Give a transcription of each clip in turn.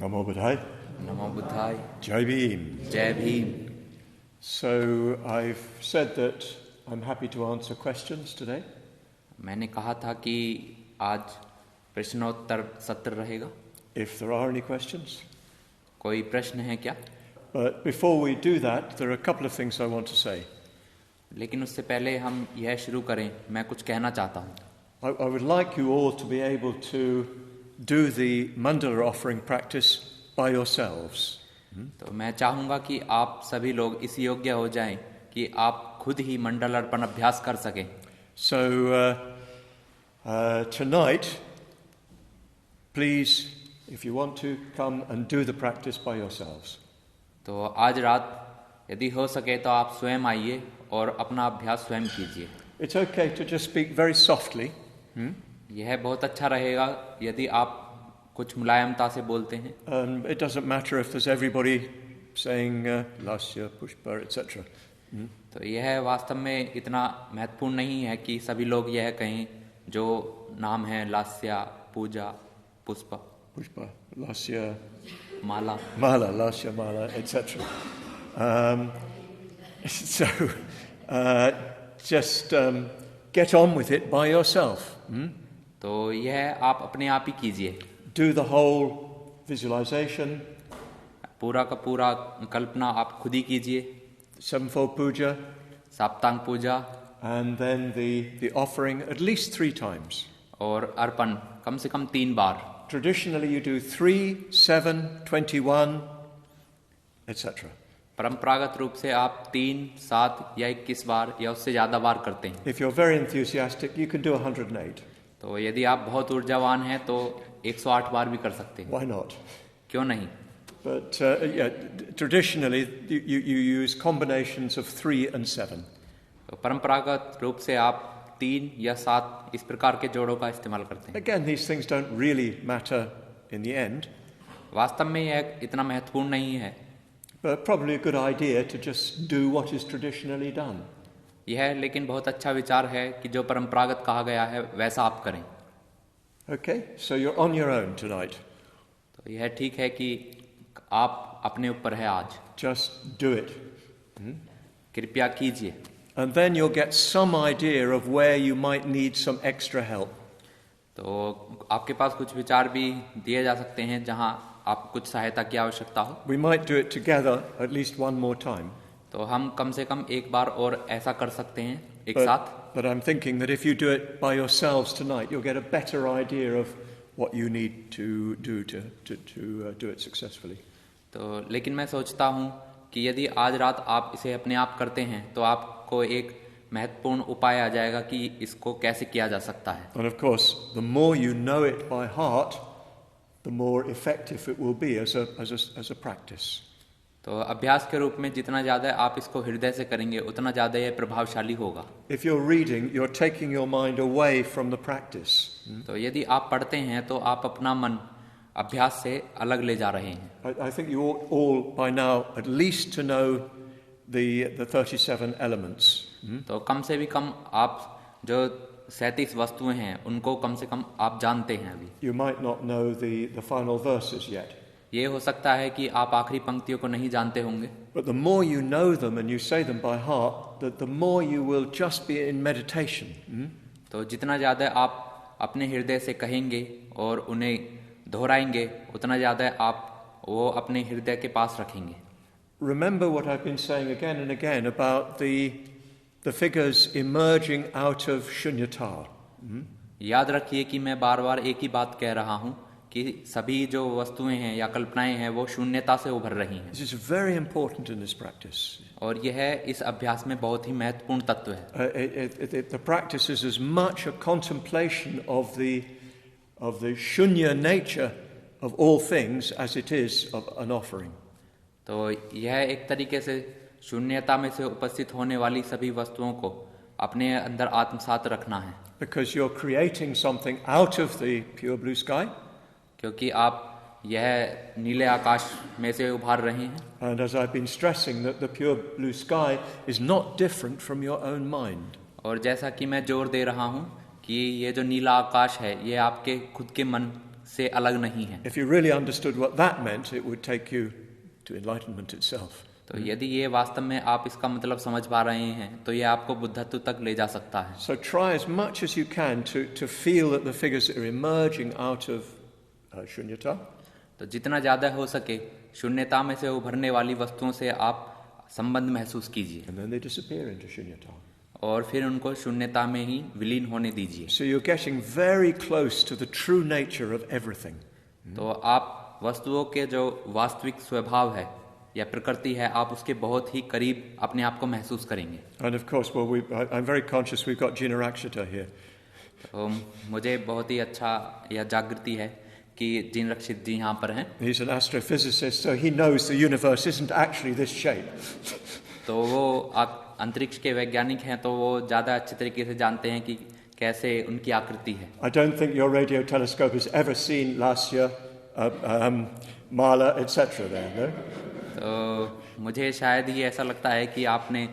Namo Buddhaya. Namo Buddhaya. Jai Bhim. Jai Bhim. So I've said that I'm happy to answer questions today. मैंने कहा था कि आज प्रश्नोत्तर सत्र रहेगा. If there are any questions. कोई प्रश्न है क्या? But before we do that, there are a couple of things I want to say. लेकिन उससे पहले हम यह शुरू करें, मैं कुछ कहना चाहता हूँ. I would like you all to be able to do the Mandala offering practice by yourselves. तो मैं चाहूँगा कि आप सभी लोग इस योग्य हो जाएं कि आप खुद ही मंडल अर्पण अभ्यास कर सकें. So tonight, please, if you want to, come and do the practice by yourselves. तो आज रात यदि हो सके तो आप स्वयं आइए और अपना अभ्यास स्वयं कीजिए. It's okay to just speak very softly. यह बहुत अच्छा रहेगा यदि आप कुछ मुलायमता से बोलते हैं. It doesn't matter if there's everybody saying Lasya, Pushpa, etc. तो यह वास्तव में इतना महत्वपूर्ण नहीं है कि सभी लोग यह कहें जो नाम है लास्या, पूजा, पुष्प, Pushpa, Lasya, Mala, Lasya, Mala, etc. So just get on with it by yourself. तो यह आप अपने आप ही कीजिए. Do the whole visualization. पूरा का पूरा कल्पना आप खुद ही कीजिए. Sevenfold puja. साप्तांग Puja. And then the offering at least 3 times. और अर्पण कम से कम 3 बार. Traditionally you do 3, 7, 21, etc. परंपरागत रूप से आप 3, 7 या 21 बार या उससे ज़्यादा बार करते हैं. If you're very enthusiastic, you can do 108. तो यदि आप बहुत ऊर्जावान हैं तो 108 बार भी कर सकते हैं. Why not? क्यों नहीं? But traditionally you use combinations of 3 and 7. तो परंपरागत रूप से आप 3 या 7 इस प्रकार के जोड़ों का इस्तेमाल करते हैं. Again, these things don't really matter in the end. वास्तव में यह इतना महत्वपूर्ण नहीं है. But probably a good idea to just do what is traditionally done. यह लेकिन बहुत अच्छा विचार है कि जो परंपरागत कहा गया है वैसा आप करें. Okay, so you're on your own tonight. तो यह ठीक है कि आप अपने ऊपर है आज. Just do it. कृपया कीजिए. And then you'll get some idea of where you might need some extra help. तो आपके पास कुछ विचार भी दिए जा सकते हैं जहां आपको कुछ सहायता की आवश्यकता हो. We might do it together at least one more time. तो हम कम से कम एक बार और ऐसा कर सकते हैं एक साथ. But I'm thinking that if you do it by yourselves tonight, you'll get a better idea of what you need to do to do it successfully. तो लेकिन मैं सोचता हूँ कि यदि आज रात आप इसे अपने आप करते हैं तो आपको एक महत्वपूर्ण उपाय आ जाएगा कि इसको कैसे किया जा सकता है. And of course, the more you know it by heart, the more effective it will be as a practice. तो अभ्यास के रूप में जितना ज़्यादा आप इसको हृदय से करेंगे उतना ज़्यादा यह प्रभावशाली होगा. If you're reading, you're taking your mind away from the practice. तो यदि आप पढ़ते हैं तो आप अपना मन अभ्यास से अलग ले जा रहे हैं. I think you all by now at least to know the 37 elements. तो कम से भी कम आप जो 37 वस्तुएं हैं उनको कम से कम आप जानते हैं अभी. You might not know the final verses yet. ये हो सकता है कि आप आखिरी पंक्तियों को नहीं जानते होंगे. But the more you know them and you say them by heart, the more you will just be in meditation. तो जितना ज़्यादा आप अपने हृदय से कहेंगे और उन्हें दोहराएंगे उतना ज़्यादा आप वो अपने हृदय के पास रखेंगे. Remember what I've been saying again and again about the figures emerging out of shunyata. याद रखिए कि मैं बार बार एक ही बात कह रहा हूँ कि सभी जो वस्तुएं हैं या कल्पनाएं हैं वो शून्यता से उभर रही हैं. This is very important in this practice. और यह इस अभ्यास में बहुत ही महत्वपूर्ण तत्व है. The practice is as much a contemplation of the shunya nature of all things as it is of an offering. तो यह एक तरीके से शून्यता में से उपस्थित होने वाली सभी वस्तुओं को अपने अंदर आत्मसात रखना है. Because you're creating something out of the pure blue sky. क्योंकि आप यह नीले आकाश में से उभार रहे हैं. And as I've been stressing that the pure blue sky is not different from your own mind. और जैसा कि मैं जोर दे रहा हूँ कि ये जो नीला आकाश है ये आपके खुद के मन से अलग नहीं है। If you really understood what that meant, it would take you to enlightenment itself. तो यदि ये वास्तव में आप इसका मतलब समझ पा रहे हैं तो ये आपको बुद्धत्व तक ले जा सकता है। So try as much as you can to feel that the figures that are emerging out of shunyata. तो जितना ज़्यादा हो सके शून्यता में से उभरने वाली वस्तुओं से आप संबंध महसूस कीजिए And then they disappear into shunyata. और फिर उनको शून्यता में ही विलीन होने दीजिए। So you're getting very close to the true nature of everything. तो आप वस्तुओं के जो वास्तविक स्वभाव है या प्रकृति है आप उसके बहुत ही करीब अपने आप को महसूस करेंगे। And of course, well, I'm very conscious we've got Gina Rakshita here. तो मुझे बहुत ही अच्छा यह जागृति है कि जिन रक्षित जी यहाँ पर हैं। He's an astrophysicist, so he knows the universe isn't actually this shape. तो वो अंतरिक्ष के वैज्ञानिक हैं तो वो ज़्यादा अच्छे तरीके से जानते हैं कि कैसे उनकी आकृति है। I don't think your radio telescope has ever seen Lasya, Mala, etc. there, no? तो मुझे शायद ही ऐसा लगता है कि आपने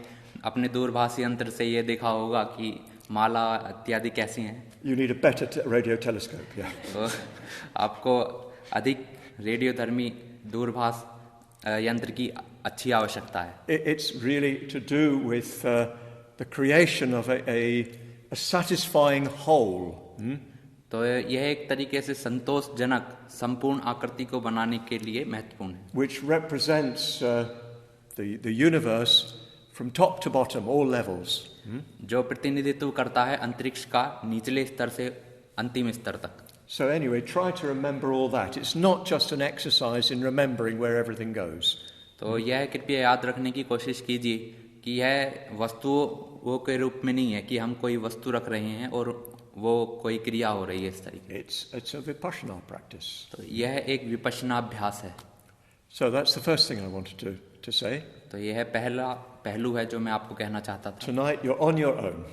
अपने दूरभाषी यंत्र से ये देखा होगा कि माला इत्यादि कैसी हैं। You need a better radio telescope, yeah. तो आपको अधिक रेडियोधर्मी दूरभाष यंत्र की अच्छी आवश्यकता है। It's really to do with the creation of a satisfying whole. तो यह एक तरीके से संतोषजनक संपूर्ण आकृति को बनाने के लिए महत्वपूर्ण है। Which represents the universe from top to bottom, all levels. जो प्रतिनिधित्व करता है अंतरिक्ष का निचले स्तर से अंतिम स्तर तक। So anyway, try to remember all that. It's not just an exercise in remembering where everything goes. तो यह कृपया याद रखने की कोशिश कीजिए कि यह वस्तुओं के रूप में नहीं है कि हम कोई वस्तु रख रहे हैं और वो कोई क्रिया हो रही है इस तरीके। It's a vipassana practice. तो यह एक विपश्यना अभ्यास है। So that's the first thing I wanted to say. तो यह पहला पहलू है जो मैं आपको कहना चाहता था। Tonight you're on your own.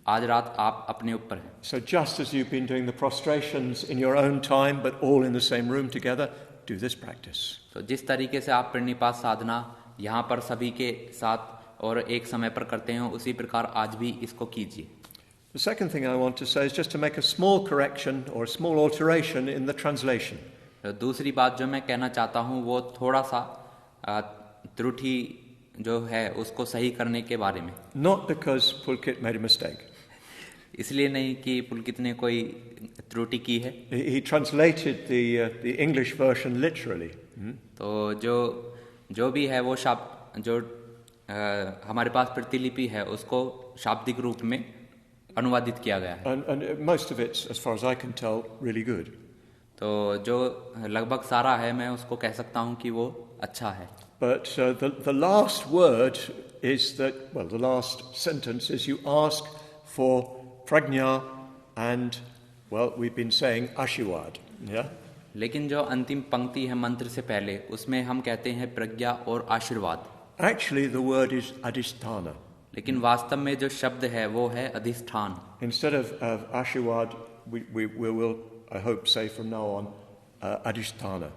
आज रात आप अपने ऊपर हैं। So just as you've been doing the prostrations in your own time, but all in the same room together, do this practice. तो जिस तरीके से आप प्रणिपात साधना यहाँ पर सभी के साथ और एक समय पर करते हैं उसी प्रकार आज भी इसको कीजिए। The second thing I want to say is just to make a small correction or a small alteration in the translation. तो दूसरी बात जो मैं कहना चाहता हूँ वो थोड़ा सा त्रुटि जो है उसको सही करने के बारे में। Not because Pulkit made a mistake. इसलिए नहीं कि पुलकित ने कोई त्रुटि की है। He translated the English version literally. तो जो भी है वो शब्द जो हमारे पास प्रतिलिपि है उसको शाब्दिक रूप में अनुवादित किया गया है। And most of it's, as far as I can tell, really good. तो जो लगभग सारा है मैं उसको कह सकता हूँ कि वो अच्छा है। But the last word is that, well, the last sentence is you ask for prajna and, well, we've been saying ashirwad, yeah? लेकिन जो अंतिम पंक्ति है मंत्र से पहले उसमें हम कहते हैं प्रज्ञा और आशीर्वाद। Actually, the word is adhisthana. लेकिन वास्तव में जो शब्द है वो है अधिष्ठान। Instead of ashirwad, we will, I hope, say from now on, adhisthana.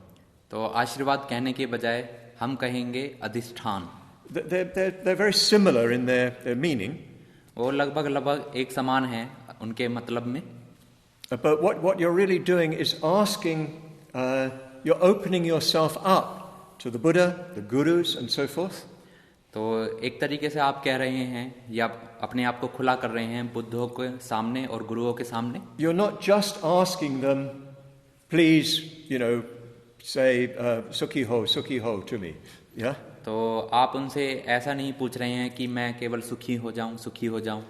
तो आशीर्वाद कहने के बजाय हम कहेंगे अधिष्ठान। They're very similar in their meaning. वो लगभग एक समान हैं उनके मतलब में। But what you're really doing is asking, you're opening yourself up to the Buddha, the gurus, and so forth. तो एक तरीके से आप कह रहे हैं या अपने आप को खुला कर रहे हैं बुद्धों के सामने और गुरुओं के सामने। You're not just asking them, please, say sukhi ho to me, yeah? तो आप उनसे ऐसा नहीं पूछ रहे हैं कि मैं केवल सुखी हो जाऊं।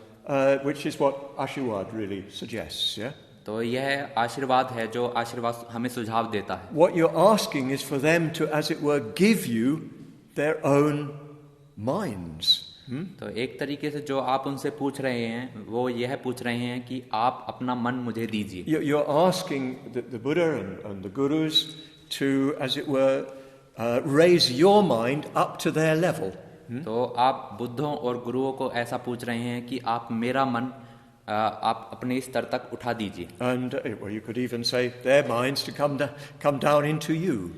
Which is what Ashirwad really suggests, yeah? तो यह आशीर्वाद है जो आशीर्वाद हमें सुझाव देता है। What you're asking is for them to, as it were, give you their own minds. तो एक तरीके से जो आप उनसे पूछ रहे हैं वो यह पूछ रहे हैं कि आप अपना मन मुझे दीजिए। You're asking the Buddha and the gurus to, as it were, raise your mind up to their level. तो आप बुद्धों और गुरुओं को ऐसा पूछ रहे हैं कि आप मेरा मन आप अपने स्तर तक उठा दीजिए। And well, you could even say their minds to come down into you.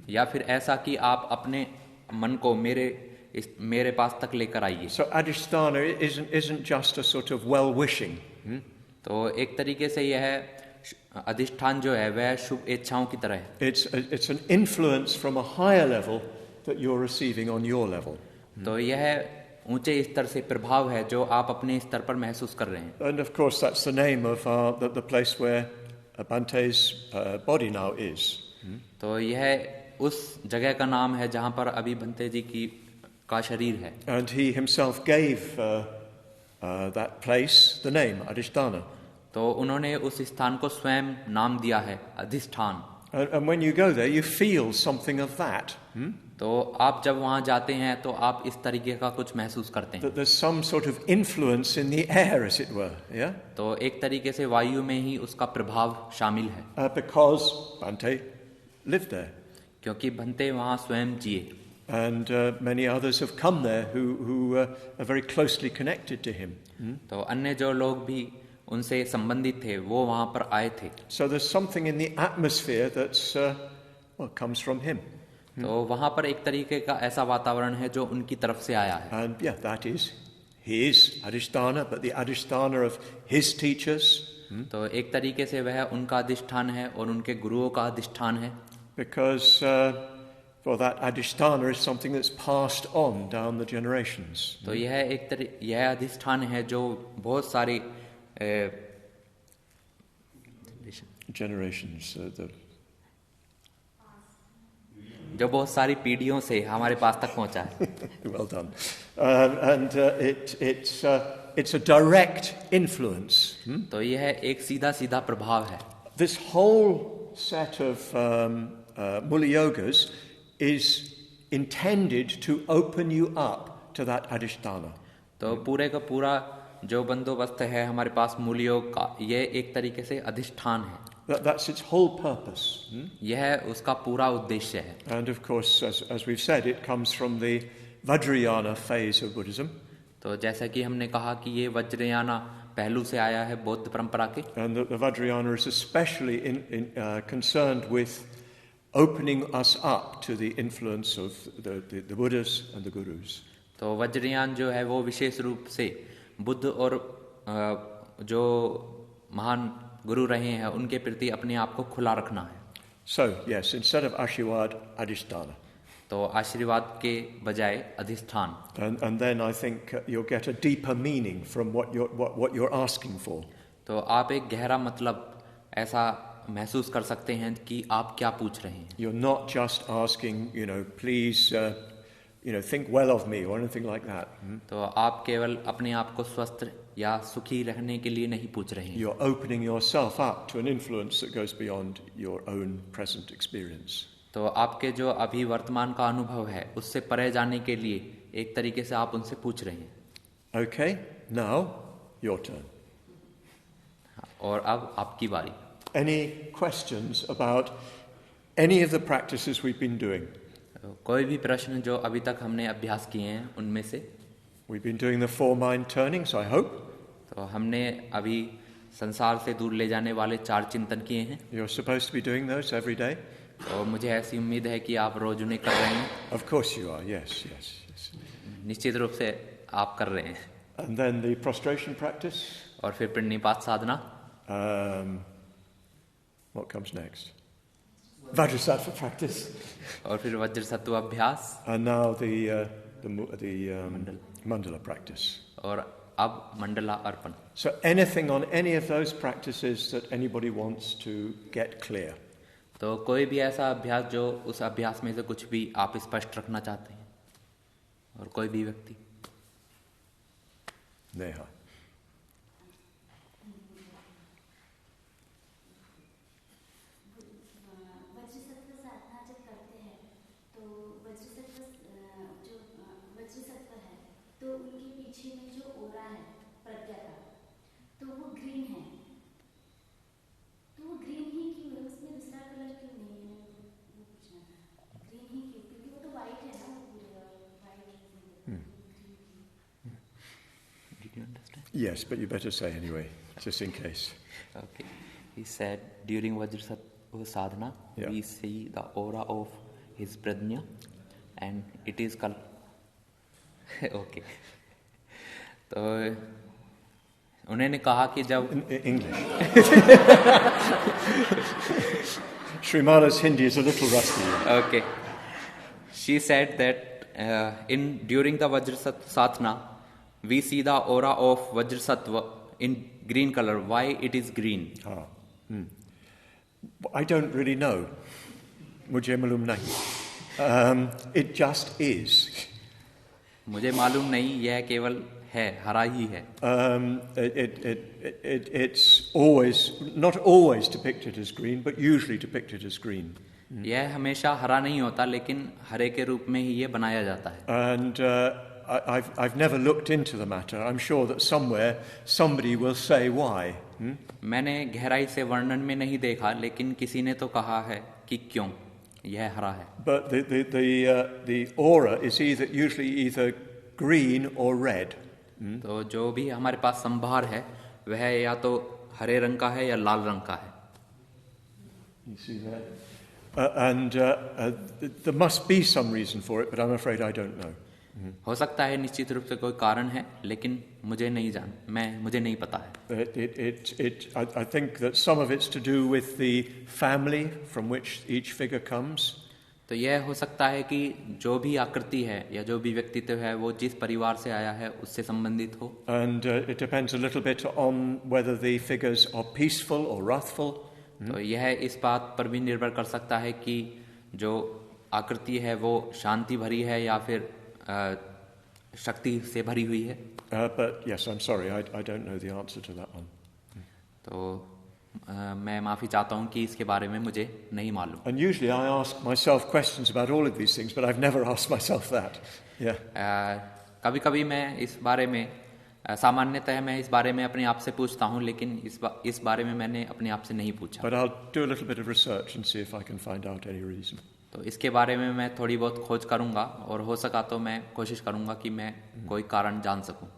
या फिर ऐसा कि आप अपने मन को मेरे पास तक लेकर आइए। So adhisthana isn't just a sort of well-wishing. तो एक तरीके से यह अधिष्ठान जो है वह शुभ इच्छाओं की तरह है. It's an influence from a higher level that you're receiving on your level. तो यह ऊंचे स्तर से प्रभाव है जो आप अपने स्तर पर महसूस कर रहे हैं. And of course that's the name of the place where Bante's body now is. तो यह उस जगह का नाम है जहाँ पर अभी बंते जी का शरीर है. And he himself gave that place the name Adhisthana. तो उन्होंने उस स्थान को स्वयं नाम दिया है अधिष्ठान. And when you go there, you feel something of that. तो आप जब वहाँ जाते हैं तो आप इस तरीके का कुछ महसूस करते हैं. That there's some sort of influence in the air, as it were. Yeah. तो एक तरीके से वायु में ही उसका प्रभाव शामिल है. Because Bante lived there. क्योंकि बंते वहाँ स्वयं जिए. And many others have come there who are very closely connected to him. तो अन्य जो लोग भी उनसे संबंधित थे वो वहाँ पर आए थे. So there's something in the atmosphere that's comes from him. तो वहाँ पर एक तरीके का ऐसा वातावरण है जो उनकी तरफ से आया है. And yeah, that is his Adhisthana, but the Adhisthana of his teachers. तो एक तरीके से वह उनका अधिष्ठान है और उनके गुरुओं का अधिष्ठान है. Because well, that Adhisthana is something that's passed on down the generations. तो यह अधिष्ठान है जो बहुत सारे generations जो बहुत सारी पीढ़ियों से हमारे पास तक पहुंचा है. Well done. And it's a direct influence. तो यह एक सीधा प्रभाव है. This whole set of Mula Yogas is intended to open you up to that Adhisthana. तो पूरे का पूरा जो बंदोबस्त है हमारे पास मूल योग का, यह एक तरीके से अधिष्ठान है. That's its whole purpose. यह उसका पूरा उद्देश्य है. And of course, as we've said, it comes from the Vajrayana phase of Buddhism. तो जैसा कि हमने कहा कि ये वज्रयाना पहलू से आया है बौद्ध परंपरा के. And the Vajrayana is especially concerned with opening us up to the influence of the Buddhas and the Gurus. तो वज्रयान जो है वो विशेष रूप से बुद्ध और जो महान गुरु रहे हैं उनके प्रति अपने आप को खुला रखना है. So yes, instead of Ashirwad, Adhisthana. तो आशीर्वाद के बजाय अधिष्ठान. And then I think you'll get a deeper meaning from what you're asking for. तो आप एक गहरा मतलब ऐसा महसूस कर सकते हैं कि आप क्या पूछ रहे हैं. You're not just asking, please, think well of me or anything like that. तो आप केवल अपने आप को स्वस्थ या सुखी रहने के लिए नहीं पूछ रहे हैं. You're opening yourself up to an influence that goes beyond your own present experience. तो आपके जो अभी वर्तमान का अनुभव है उससे परे जाने के लिए एक तरीके से आप उनसे पूछ रहे हैं. Okay, now your turn. और अब आपकी बारी. Any questions about any of the practices we've been doing? कोई भी प्रश्न जो अभी तक हमने अभ्यास किए हैं उनमें से. We've been doing the 4 mind turnings, I hope. तो हमने अभी संसार से दूर ले जाने वाले 4 चिंतन किए हैं. You're supposed to be doing those every day? तो मुझे ऐसी उम्मीद है कि आप रोज उन्हें कर रहे हैं. Of course you are, yes. निश्चित रूप से आप कर रहे हैं. And then the prostration practice? और फिर प्रणिपात साधना. What comes next? Vajrasatva practice. और फिर वज्रसत्व अभ्यास. And now the Mandala practice. और अब मंडला अर्पण. So anything on any of those practices that anybody wants to get clear? तो कोई भी ऐसा अभ्यास जो उस अभ्यास में से कुछ भी आप स्पष्ट रखना चाहते हैं, और कोई भी व्यक्ति. Neha. Yes, but you better say anyway, just in case. Okay. He said during Vajrasatva sadhana, we see the aura of his prajna, and it is called. Okay. तो उन्होंने कहा कि जब English. Srimada's Hindi is a little rusty. okay, she said that during the Vajrasatva we see the aura of Vajrasatva in green color. Why it is green? I don't really know. Mujhe malum nahi. It just is. मुझे मालूम नहीं, यह केवल है, हरा ही है. It's always, not always depicted as green, but usually depicted as green. यह हमेशा हरा नहीं होता, लेकिन हरे के रूप में ही ये बनाया जाता है. And I've never looked into the matter. I'm sure that somewhere somebody will say why. मैंने गहराई से वर्णन में नहीं देखा, लेकिन किसी ने तो कहा है कि क्यों यह हरा है. But the aura is usually either green or red. तो जो भी हमारे पास संभार है वह या तो हरे रंग का है या लाल रंग का है. You see that? And there must be some reason for it, but I'm afraid I don't know. हो सकता है निश्चित रूप से कोई कारण है, लेकिन मुझे नहीं पता है. I think that some of it's to do with the family from which each figure comes. तो यह हो सकता है कि जो भी आकृति है या जो भी व्यक्तित्व है वो जिस परिवार से आया है उससे संबंधित हो. And it depends a little bit on whether the figures are peaceful or wrathful. तो यह इस बात पर भी निर्भर कर सकता है कि जो आकृति है वो शांति भरी है या फिर शक्ति से भरी हुई है. But yes, I'm sorry, I don't know the answer to that one. तो मैं माफ़ी चाहता हूँ कि इसके बारे में मुझे नहीं मालूम. And usually I ask myself questions about all of these things, but I've never asked myself that. Yeah. कभी-कभी मैं इस बारे में सामान्यतः मैं इस बारे में अपने आप से पूछता हूँ, लेकिन इस बारे में मैंने अपने आप से नहीं पूछा. But I'll do a little bit of research and see if I can find out any reason. तो इसके बारे में मैं थोड़ी बहुत खोज करूँगा और हो सका तो मैं कोशिश करूँगा कि मैं कोई कारण जान सकूँ.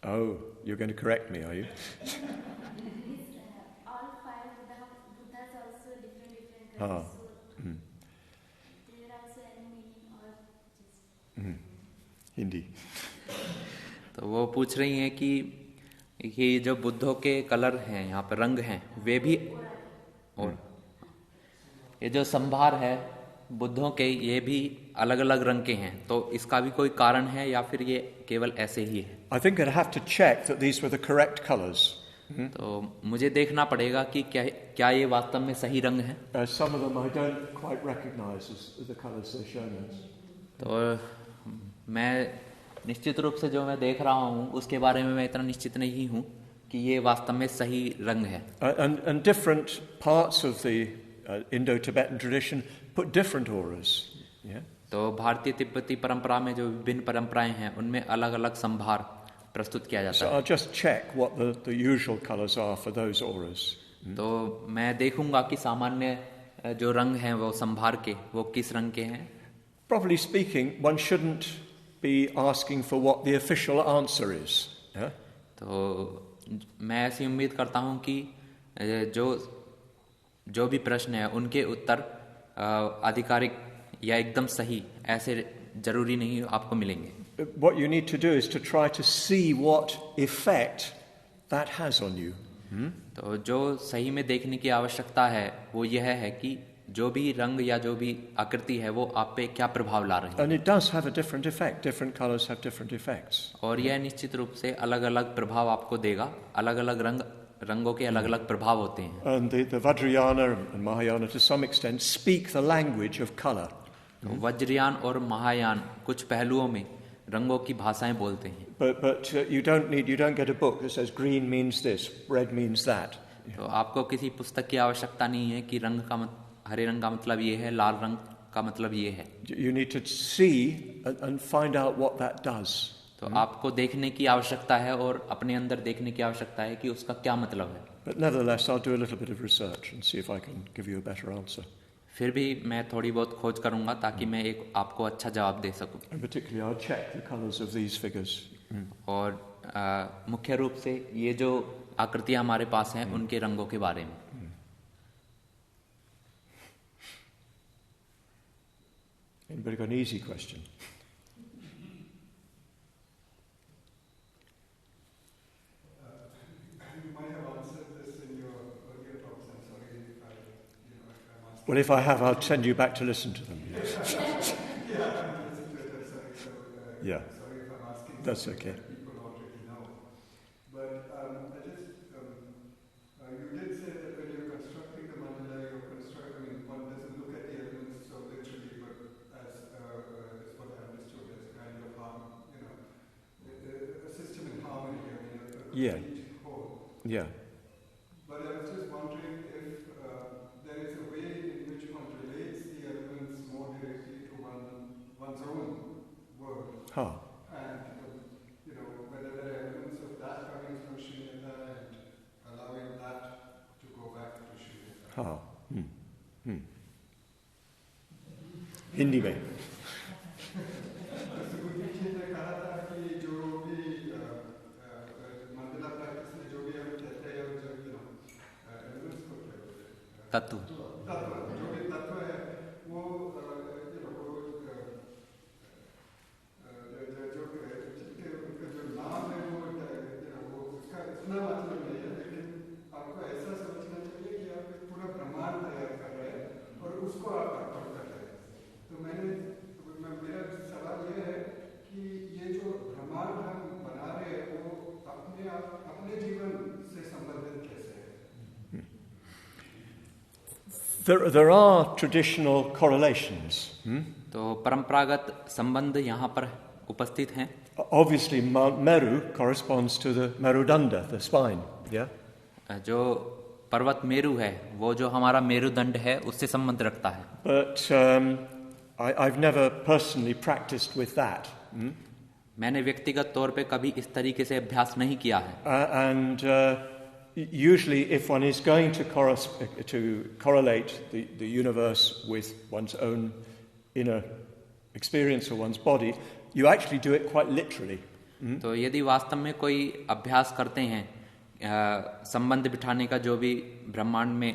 Oh, you're going to correct me, are you? All five Buddhas also different colors. So there are also any meaning or just Hindi. तो वो पूछ रही हैं कि ये जो बुद्धों के कलर हैं, यहाँ पर रंग हैं, वे भी, और ये जो संभार है बुद्धों के, ये भी अलग अलग रंग के हैं. तो इसका भी कोई कारण है या फिर ये केवल ऐसे ही है? I think I'd have to check that these were the correct colours. तो मुझे देखना पड़ेगा कि क्या ये वास्तव में सही रंग है. Some of them I don't quite recognise as the colours they're shown us. तो मैं निश्चित रूप से जो मैं देख रहा हूँ उसके बारे में मैं इतना निश्चित नहीं हूँ कि ये वास्तव में सही रंग है. And different parts of the Indo-Tibetan tradition put different auras. Yeah. तो भारतीय तिब्बती परंपरा में जो विभिन्न परंपराएं हैं उनमें अलग अलग संभार प्रस्तुत किया जाता So है. I'll just check what the usual colours are for those auras. तो मैं देखूंगा कि सामान्य जो रंग हैं वो संभार के वो किस रंग के हैं. Properly speaking, one shouldn't be asking for what the official answer is. Yeah? तो मैं ऐसी उम्मीद करता हूँ कि जो भी प्रश्न है उनके उत्तर आधिकारिक या एकदम सही ऐसे जरूरी नहीं आपको मिलेंगे. What you need to do is to try to see what effect that has on you. तो जो सही में देखने की आवश्यकता है वो यह है कि जो भी रंग या जो भी आकृति है वो आप पे क्या प्रभाव ला रही है. And it does have a different effect. Different colours have different effects. और यह निश्चित रूप से अलग अलग प्रभाव आपको देगा. अलग अलग रंगों के अलग अलग प्रभाव होते हैं. And the Vajrayana and Mahayana to some extent speak the language of colour. तो वज्रयान और महायान कुछ पहलुओं में रंगों की भाषाएं बोलते हैं. But you don't get a book that says green means this, red means that. तो आपको किसी पुस्तक की आवश्यकता नहीं है कि हरे रंग का मतलब ये है, लाल रंग का मतलब ये है. You need to see and find out what that does. तो आपको देखने की आवश्यकता है और अपने अंदर देखने की आवश्यकता है कि उसका क्या मतलब है. But nevertheless, I'll do a little bit of research and see if I can give you a better answer. फिर भी मैं थोड़ी बहुत खोज करूंगा ताकि मैं एक आपको अच्छा जवाब दे सकूं. And particularly, I'll check the colours of these figures. और मुख्य रूप से ये जो आकृतियां हमारे पास हैं उनके रंगों के बारे में. Anybody got an easy question? might have answered this in your earlier talks. I'm sorry if I'm asking. Well, if I have, I'll send you back to listen to them. Yes. Yeah, I'm listening to it. I'm sorry. So, Yeah. sorry if I'm asking. That's something okay. that people already know. But I just, you did say that when you're constructing the mandala, one doesn't look at the elements so literally, but as what I understood as a kind of a system in harmony. I mean, a Yeah. complete whole. Yeah. But I was just wondering if there is a way in which one relates the elements more directly to one's own world. Huh. And, whether there are elements of that coming from Shunyata and allowing that to go back to Shunyata. हाँ हिंदी में सुबुद्धि जी ने कहा था कि जो भी Mandla practice में जो भी हम कहते हैं और जो elements को क्या बोलते हैं? तत्व जो भी तत्व है वो जो नाम है वो उसका इतना मतलब नहीं है, लेकिन आपको ऐसा समझना चाहिए कि आप एक पूरा ब्रह्मांड तैयार कर रहे हैं और उसको आप अर्पण कर रहे हैं। तो मेरा सवाल ये है कि ये जो ब्रह्मांड हम बना रहे हैं वो अपने जीवन से संबंधित कैसे है? There are traditional correlations. तो परंपरागत संबंध यहाँ पर उपस्थित हैं। Obviously, Mount Meru corresponds to the Merudanda, the spine. Yeah. जो पर्वत मेरु है वो जो हमारा मेरुदंड है उससे संबंध रखता है। But I've never personally practiced with that. मैंने व्यक्तिगत तौर पे कभी इस तरीके से अभ्यास नहीं किया है। And usually, if one is going to correlate the universe with one's own inner experience or one's body, you actually do it quite literally. तो यदि वास्तव में कोई अभ्यास करते हैं संबंध बिठाने का जो भी ब्रह्मांड में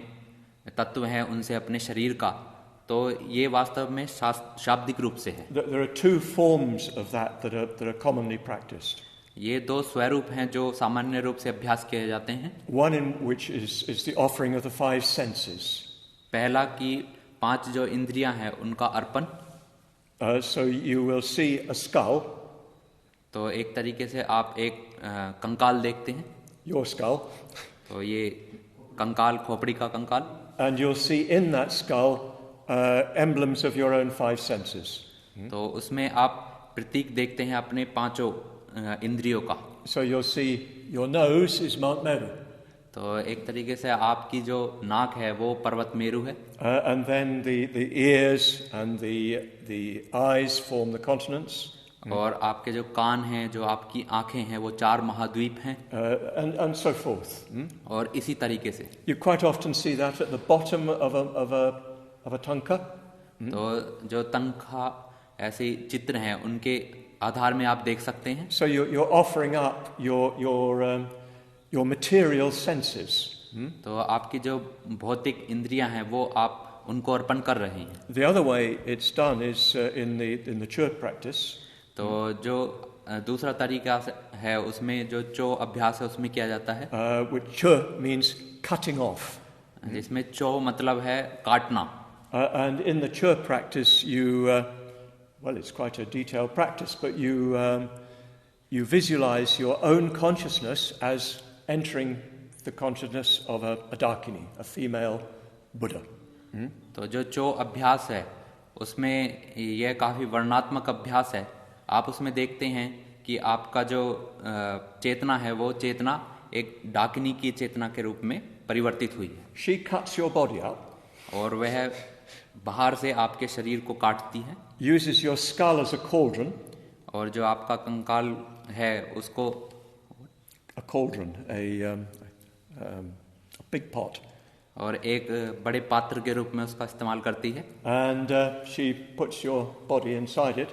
तत्व हैं उनसे अपने शरीर का, तो ये वास्तव में शाब्दिक रूप से है। There are two forms of that are commonly practiced. ये दो स्वरूप हैं जो सामान्य रूप से अभ्यास किए जाते हैं। One in which is the offering of the five senses. पहला कि 5 जो इंद्रियां हैं उनका अर्पण। So you will see a skull. तो एक तरीके से आप एक कंकाल देखते हैं। Your skull. तो ये कंकाल, खोपड़ी का कंकाल। And you'll see in that skull emblems of your own five senses. तो उसमें आप प्रतीक देखते हैं अपने 5 इंद्रियों का। So you'll see your nose is Mount Meru. तो एक तरीके से आपकी जो नाक है वो पर्वत मेरु है। And then the ears and the eyes form the continents. और आपके जो कान हैं, जो आपकी आंखें हैं, वो 4 महाद्वीप हैं। And so forth. और इसी तरीके से You quite often see that at the bottom of a tanka. तो जो तनखा ऐसे चित्र हैं उनके आधार में आप देख सकते हैं। So you're offering up your material senses. तो आपकी जो भौतिक इंद्रियां हैं वो आप उनको अर्पण कर रहे हैं। The other way it's done is in the chur practice. तो जो दूसरा तरीका है उसमें जो चो अभ्यास है उसमें किया जाता है। Which chur means cutting off. जिसमें चो मतलब है काटना। And in the chur practice well, it's quite a detailed practice, but you visualize your own consciousness as entering the consciousness of a Dakini, a female Buddha. तो जो चो अभ्यास है उसमें यह काफी वर्णनात्मक अभ्यास है। आप उसमें देखते हैं कि आपका जो चेतना है वो चेतना एक डाकिनी की चेतना के रूप में परिवर्तित हुई है। She cuts your body up. और वह बाहर से आपके शरीर को काटती है। Uses your skull as a cauldron. और जो आपका कंकाल है उसको A cauldron, a big pot. और एक बड़े पात्र के रूप में उसका इस्तेमाल करती है। And she puts your body inside it.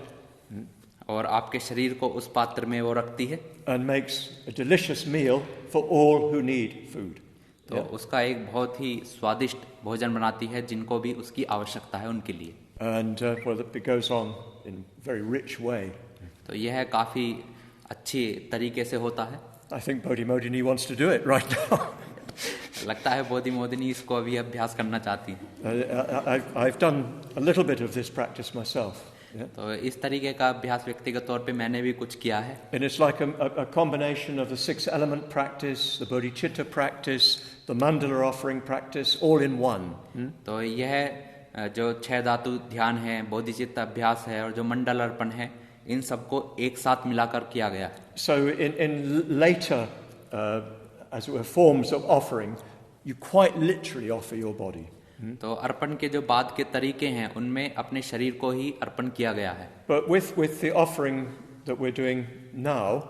और आपके शरीर को उस पात्र में वो रखती है। And makes a delicious meal for all who need food. तो उसका एक बहुत ही स्वादिष्ट भोजन बनाती है जिनको भी उसकी आवश्यकता है उनके लिए। And well, it goes on in a very rich way. तो यह काफी अच्छी तरीके से होता है। I think Bodhi Modini wants to do it right now. लगता है बोधि मोदिनी इसको अभी अभ्यास करना चाहती हैं। I've done a little bit of this practice myself. Yeah? तो इस तरीके का अभ्यास व्यक्तिगत तौर पे मैंने भी कुछ किया है। And it's like a combination of the 6 element practice, the bodhicitta practice, the mandala offering practice, all in one. तो यह जो 6 धातु ध्यान है, बोधिचित्त अभ्यास है और जो मंडल अर्पण है, इन सबको एक साथ मिलाकर किया गया है। So in later as it were forms of offering, you quite literally offer your body. तो अर्पण के जो बाद के तरीके हैं उनमें अपने शरीर को ही अर्पण किया गया है। But with the offering that we're doing now,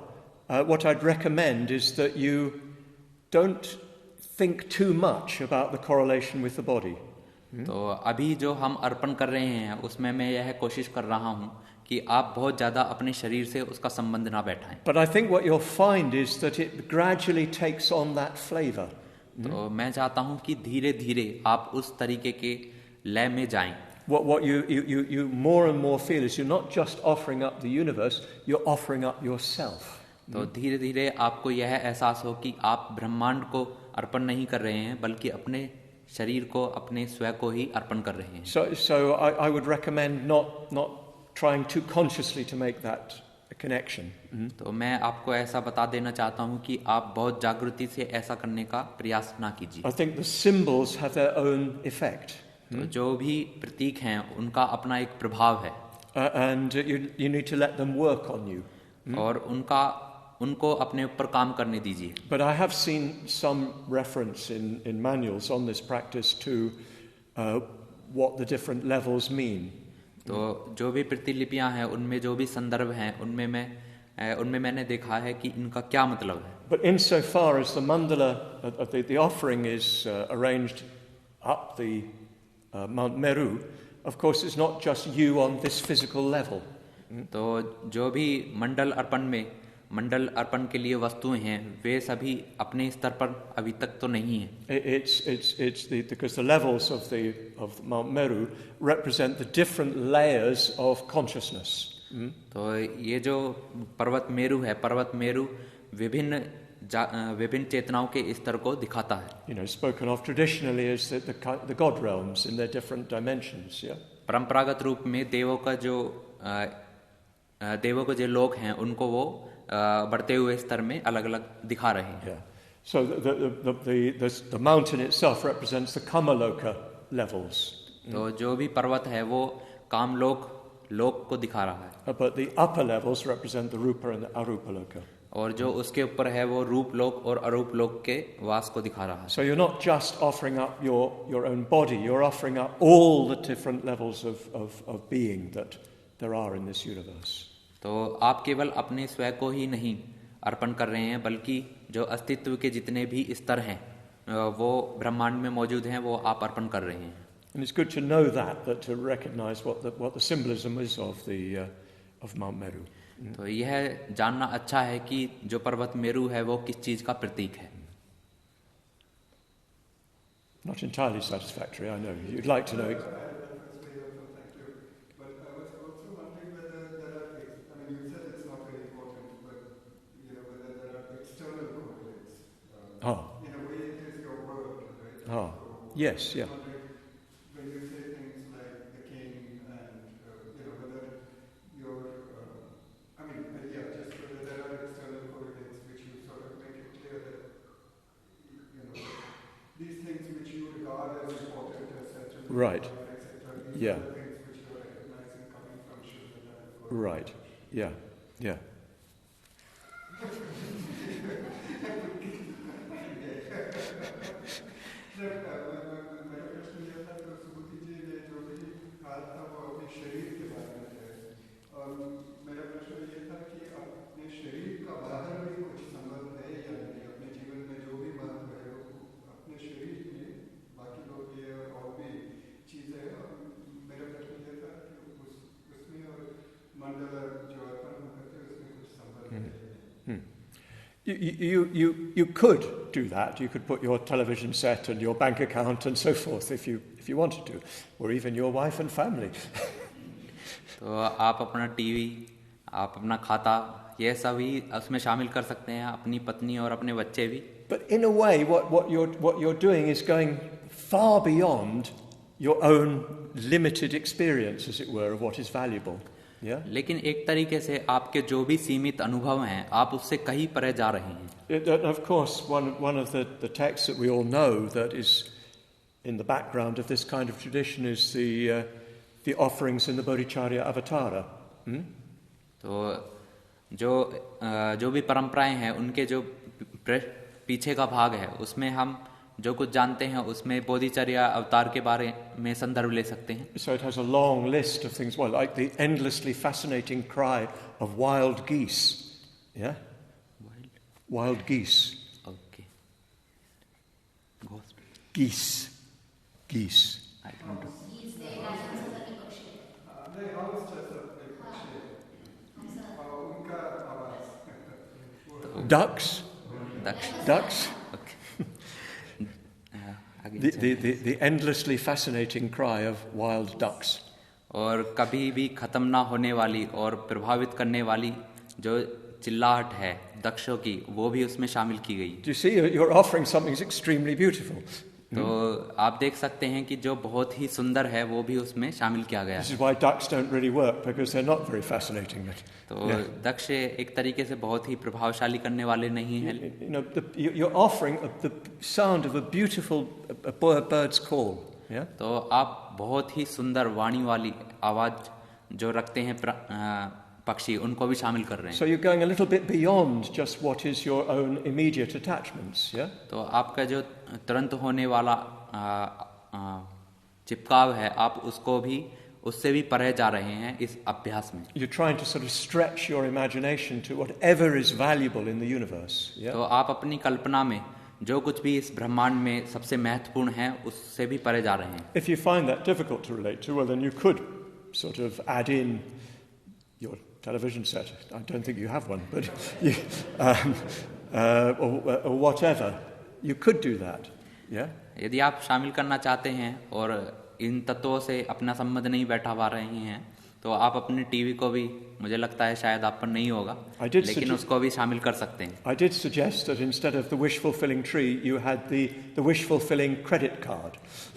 what I'd recommend is that you don't think too much about the correlation with the body. तो अभी जो हम अर्पण कर रहे हैं उसमें मैं यह कोशिश कर रहा हूँ कि आप बहुत ज़्यादा अपने शरीर से उसका संबंध ना बैठाएं। But I think what you'll find is that it gradually takes on that flavor. तो मैं चाहता हूँ कि धीरे धीरे आप उस तरीके के लय में जाएं। What you more and more feel is you're not just offering up the universe, you're offering up yourself. तो धीरे धीरे आपको यह एहसास हो कि आप ब्रह्मांड को अर्पण नहीं कर रहे हैं बल्कि अपने शरीर को, अपने स्वयं को ही अर्पण कर रहे हैं। So I would recommend not trying too consciously to make that a connection. तो मैं आपको ऐसा बता देना चाहता हूँ कि आप बहुत जागृति से ऐसा करने का प्रयास ना कीजिए। I think the symbols have their own effect. तो जो भी प्रतीक हैं उनका अपना एक प्रभाव है। And you need to let them work on you. और उनको अपने ऊपर काम करने दीजिए। But I have seen some reference in manuals on this practice to what the different levels mean. तो जो भी प्रतिलिपियां हैं उनमें जो भी संदर्भ हैं उनमें मैंने देखा है कि इनका क्या मतलब है। But insofar as the mandala, the offering is arranged up the Mount Meru, of course it's not just you on this physical level. तो जो भी मंडल अर्पण के लिए वस्तुएं हैं वे सभी अपने स्तर पर अभी तक तो नहीं हैं। It's because the levels of Mount Meru represent the different layers of consciousness. तो ये जो पर्वत मेरु विभिन्न चेतनाओं के स्तर को दिखाता है। Spoken of traditionally as the God realms in their different dimensions. Yeah. परंपरागत रूप में देवों को जो लोग हैं उनको वो बढ़ते हुए स्तर में अलग अलग दिखा रहे हैं। Yeah. So the mountain itself represents the Kamaloka levels. तो जो भी पर्वत है वो कामलोक को दिखा रहा है। But the upper levels represent the Rupa and the Arupa Loka. और जो उसके ऊपर है वो रूप लोक और अरूप लोक के वास को दिखा रहा है। So you're not just offering up your own body, you're offering up all the different levels of being that there are in this universe. तो आप केवल अपने स्वयं को ही नहीं अर्पण कर रहे हैं बल्कि जो अस्तित्व के जितने भी स्तर हैं वो ब्रह्मांड में मौजूद हैं वो आप अर्पण कर रहे हैं। And it's good to know that to recognize what the symbolism is of Mount Meru. तो यह जानना अच्छा है कि जो पर्वत मेरु है वो किस चीज का प्रतीक है। Not entirely satisfactory, I know. You'd like to know. In a way, it is your word, right? Oh, yes, yeah. When you say things like the king and, whether you're, just whether there are external correlates which you sort of make it clear that, these things which you regard as important as central, Right. etc. These Yeah. are the things which you are recognizing coming from Shuddha. Right. Yeah. Yeah. मेरा प्रश्न यह था तो सुबुद्धि जी ने जो भी कहा था वो अपने शरीर के बारे में है और मेरा प्रश्न ये था कि अपने शरीर का बाहर भी कुछ संबंध है या नहीं अपने जीवन में जो भी महत्व है वो अपने शरीर में बाकी लोग ये और भी चीज़ें हैं और मेरा प्रश्न ये था कि उसमें और मंडला जो अर्पण हम करते हैं उसमें कुछ संबंध है। You could do that. You could put your television set and your bank account and so forth if you wanted to, or even your wife and family. तो आप अपना टीवी, आप अपना खाता ये सभी उसमें शामिल कर सकते हैं, अपनी पत्नी और अपने बच्चे भी. But in a way, what you're doing is going far beyond your own limited experience, as it were, of what is valuable. Yeah? लेकिन एक तरीके से आपके जो भी सीमित अनुभव हैं, आप उससे कहीं परे जा रहे हैं. Of course, one of the texts that we all know that is in the background of this kind of tradition is the offerings in the Bodhicharya Avatara. तो जो भी परंपराएं हैं, उनके जो पीछे का भाग है, उसमें हम जो कुछ जानते हैं उसमें बोधिचर्या अवतार के बारे में संदर्भ ले सकते हैं. So it has a long list of things, well, like the endlessly fascinating cry of wild geese. Yeah? Wild geese. Okay. Geese. I don't know. Ducks. Okay. The endlessly fascinating cry of wild ducks. और कभी भी खत्म ना होने वाली और प्रभावित करने वाली जो चिल्लाहट है दक्षों की, वो भी उसमें शामिल की गई. Do you see, you're offering something that's extremely beautiful. तो आप देख सकते हैं कि जो बहुत ही सुंदर है वो भी उसमें शामिल किया गया This है. is why ducks don't really work, because they're not very fascinating. तो दक्ष एक तरीके से बहुत ही प्रभावशाली करने वाले नहीं हैं. You know, you're offering the sound of a beautiful bird's call. Yeah? तो आप बहुत ही सुंदर वाणी वाली आवाज जो रखते हैं पक्षी, उनको भी शामिल कर रहे हैं. So you're going a little bit beyond just what is your own immediate attachments. Yeah? तो आपका जो तुरंत होने वाला चिपकाव है, आप उसको भी उससे भी परे जा रहे हैं इस अभ्यास में. You're trying to sort of stretch your imagination to whatever is valuable in the universe. Yeah? तो आप अपनी कल्पना में जो कुछ भी इस ब्रह्मांड में सबसे महत्वपूर्ण है उससे भी परे जा रहे हैं. If you find that difficult to relate to, well, then you could sort of add in your television set. I don't think you have one, but you, or whatever. You could do that. Yeah? यदि आप शामिल करना चाहते हैं और इन तत्वों से अपना संबंध नहीं बैठा पा रहे हैं, तो आप अपने टीवी को भी, मुझे लगता है शायद आप पर नहीं होगा, लेकिन उसको भी शामिल कर सकते हैं. I did suggest that instead of the wish-fulfilling tree, you had the wish-fulfilling credit card.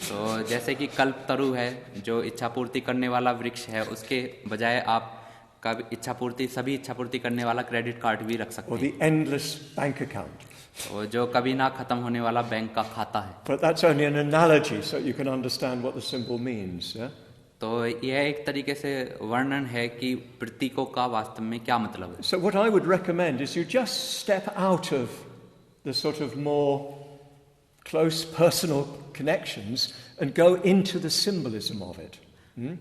तो जैसे कि कल्प तरु है जो इच्छा पूर्ति करने वाला वृक्ष है, उसके बजाय आप का इच्छा पूर्ति, सभी इच्छा पूर्ति करने वाला क्रेडिट कार्ड भी रख सकते Or हैं. the endless bank account. तो जो कभी ना खत्म होने वाला बैंक का खाता है. But that's only an analogy, so you can understand what the symbol means. Yeah? तो यह एक तरीके से वर्णन है कि प्रतीकों का वास्तव में क्या मतलब है. So what I would recommend is you just step out of the sort of more close personal connections and go into the symbolism of it.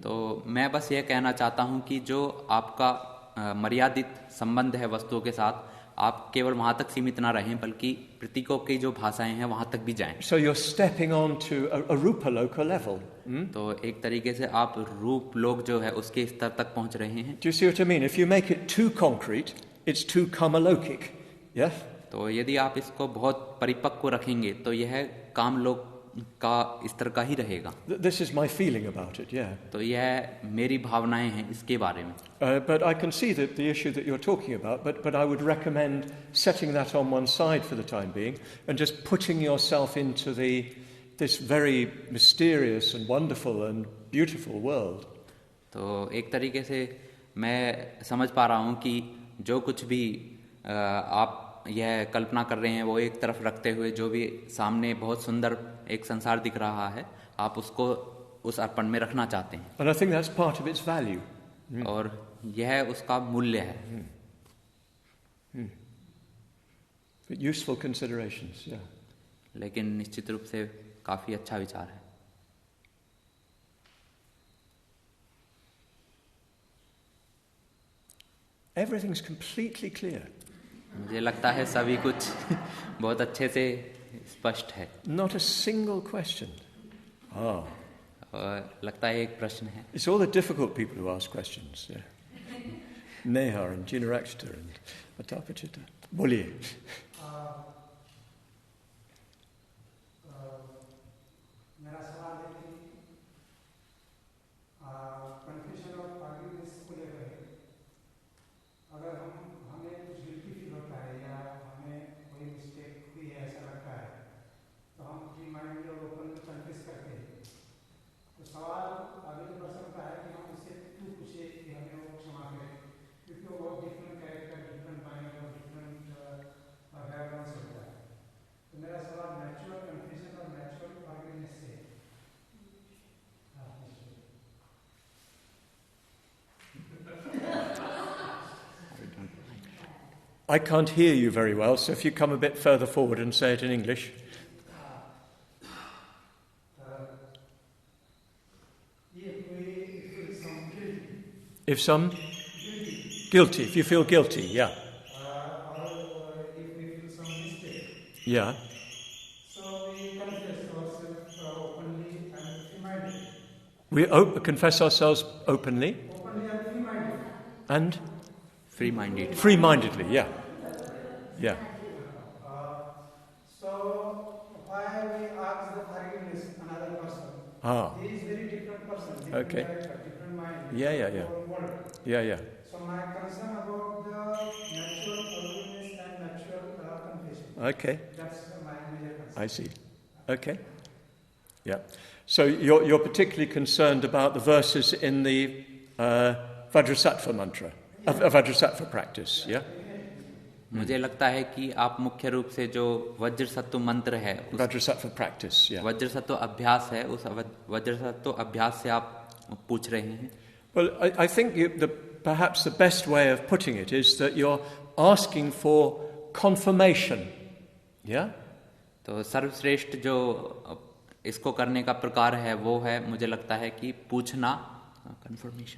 तो मैं बस यह कहना चाहता हूँ कि जो आपका मर्यादित संबंध है वस्तुओं के साथ, आप केवल वहाँ तक सीमित ना रहें, बल्कि प्रतीकों की जो भाषाएं हैं वहाँ तक भी जाएं. So you're stepping on to a rupaloka level. तो एक तरीके से आप रूप लोक जो है उसके स्तर तक पहुँच रहे हैं. Do you see what I mean? If you make it too concrete, it's too kamalokic. Yeah? तो यदि आप इसको बहुत परिपक्व रखेंगे तो यह काम लोक का स्तर का ही रहेगा. This is my feeling about it, yeah. तो यह मेरी भावनाएं हैं इसके बारे में. But I can see that the issue that you're talking about, but I would recommend setting that on one side for the time being and just putting yourself into this very mysterious and wonderful and beautiful world. तो एक तरीके से मैं समझ पा रहा हूँ कि जो कुछ भी आप यह कल्पना कर रहे हैं वो एक तरफ रखते हुए जो भी सामने बहुत सुंदर एक संसार दिख रहा है, आप उसको उस अर्पण में रखना चाहते हैं. And I think that's part of its value. और यह उसका मूल्य है. But useful considerations, yeah. लेकिन निश्चित रूप से काफी अच्छा विचार है. Everything's completely clear. मुझे लगता है सभी कुछ बहुत अच्छे से स्पष्ट है. Not a single question. Ah. और लगता है एक प्रश्न है. It's all the difficult people who ask questions. Yeah. Neha and Jinarakshita and Atapachita. Boliye. मेरा सवाल है कि कन्फ्यूजन और फॉरगिवनेस को लेकर है. अगर हम एक I can't hear you very well, so if you come a bit further forward and say it in English. If some guilty, if you feel guilty, yeah. Or if we feel some mistake. Yeah. So we confess ourselves openly and free-minded. We confess ourselves openly Openly and free-minded. and free-minded. free-mindedly, yeah. Yeah. So why we ask the forgiveness another person? Ah. He is very different person, different Okay. character, different mind. Yeah. different world. Yeah. So my concern about the natural forgiveness and natural confession. Okay. That's my major concern. I see. Okay. Yeah. So you're particularly concerned about the verses in the Vajrasatva mantra, Vajrasatva practice, yeah? मुझे लगता है कि आप मुख्य रूप से जो वज्रसत्व मंत्र है, Vajrasatva practice, yeah. वज्रसत्व अभ्यास है, उस वज्रसत्व अभ्यास से आप पूछ रहे हैं. Well, I think perhaps the best way of putting it is that you're asking for confirmation, yeah? तो सर्वश्रेष्ठ जो इसको करने का प्रकार है वो है, मुझे लगता है कि पूछना,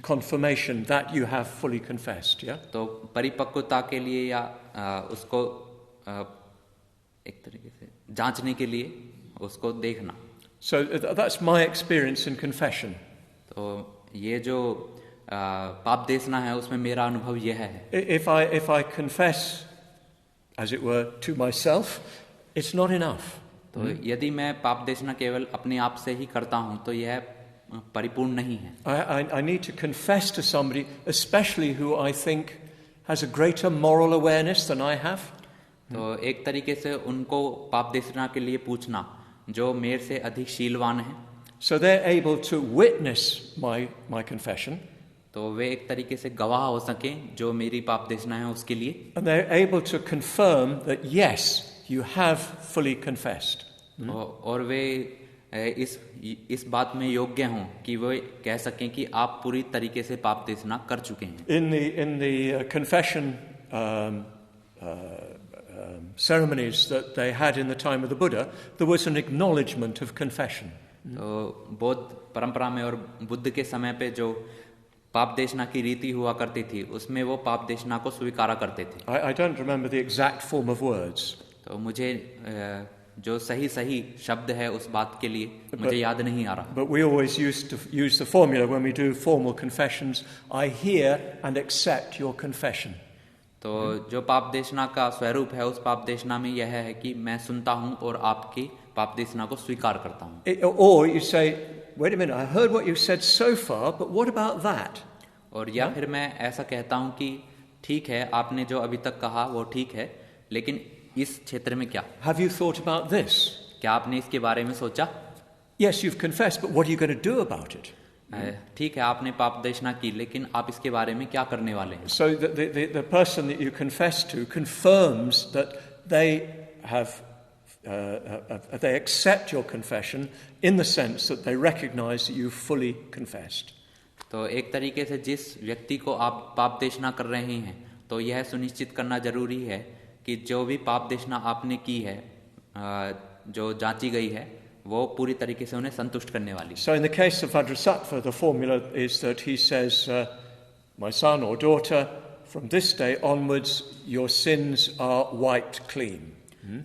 confirmation that you have fully confessed, yeah? तो परिपक्वता के लिए या उसको एक तरीके से जांचने के लिए उसको देखना. So that's my experience in confession. तो ये जो पाप देशना है उसमें मेरा अनुभव यह है. If I confess, as it were, to myself, it's not enough. तो यदि मैं पाप देशना केवल अपने आप से ही करता हूँ तो यह परिपूर्ण नहीं है. I need to confess to somebody, especially who I think has a greater moral awareness than I have. तो एक तरीके से उनको पाप देशना के लिए पूछना जो मेरे से अधिक शीलवान है. So they're able to witness my confession. तो वे एक तरीके से गवाह हो सकें जो मेरी पाप देशना है उसके लिए. And they're able to confirm that yes, you have fully confessed. और वे इस बात में योग्य हों कि वे कह सकें कि आप पूरी तरीके से पाप देशना कर चुके हैं. In the confession ceremonies that they had in the time of the Buddha, there was an acknowledgement of confession. तो बौद्ध परंपरा में और बुद्ध के समय पे जो पाप देशना की रीति हुआ करती थी उसमें वो पाप देशना को स्वीकारा करते थे. I don't remember the exact form of words. तो मुझे जो सही शब्द है उस बात के लिए मुझे याद नहीं आ रहा. But we always used to use the formula when we do formal confessions. I hear and accept your confession. तो जो पाप देशना का स्वरूप है उस पाप देशना में यह है कि मैं सुनता हूँ और आपकी पाप देशना को स्वीकार करता हूँ. Or you say, wait a minute, I heard what you said so far, but what about that? और या फिर मैं ऐसा कहता हूँ कि ठीक है आपने जो अभी तक कहा वो ठीक है, लेकिन इस क्षेत्र में क्या? Have you thought about this? क्या आपने इसके बारे में सोचा? Yes, you've confessed, but what are you going to do about it? ठीक है आपने पाप देशना की, लेकिन आप इसके बारे में क्या करने वाले हैं? So the person that you confess to confirms that they have they accept your confession in the sense that they recognize that you fully confessed. तो एक तरीके से जिस व्यक्ति को आप पाप देशना कर रहे हैं तो यह सुनिश्चित करना जरूरी है कि जो भी पाप देशना आपने की है जो जांची गई है वो पूरी तरीके से उन्हें संतुष्ट करने वाली. So in the case of Vajrasatva, the formula is that he says, my son or daughter, from this day onwards, your sins are wiped clean.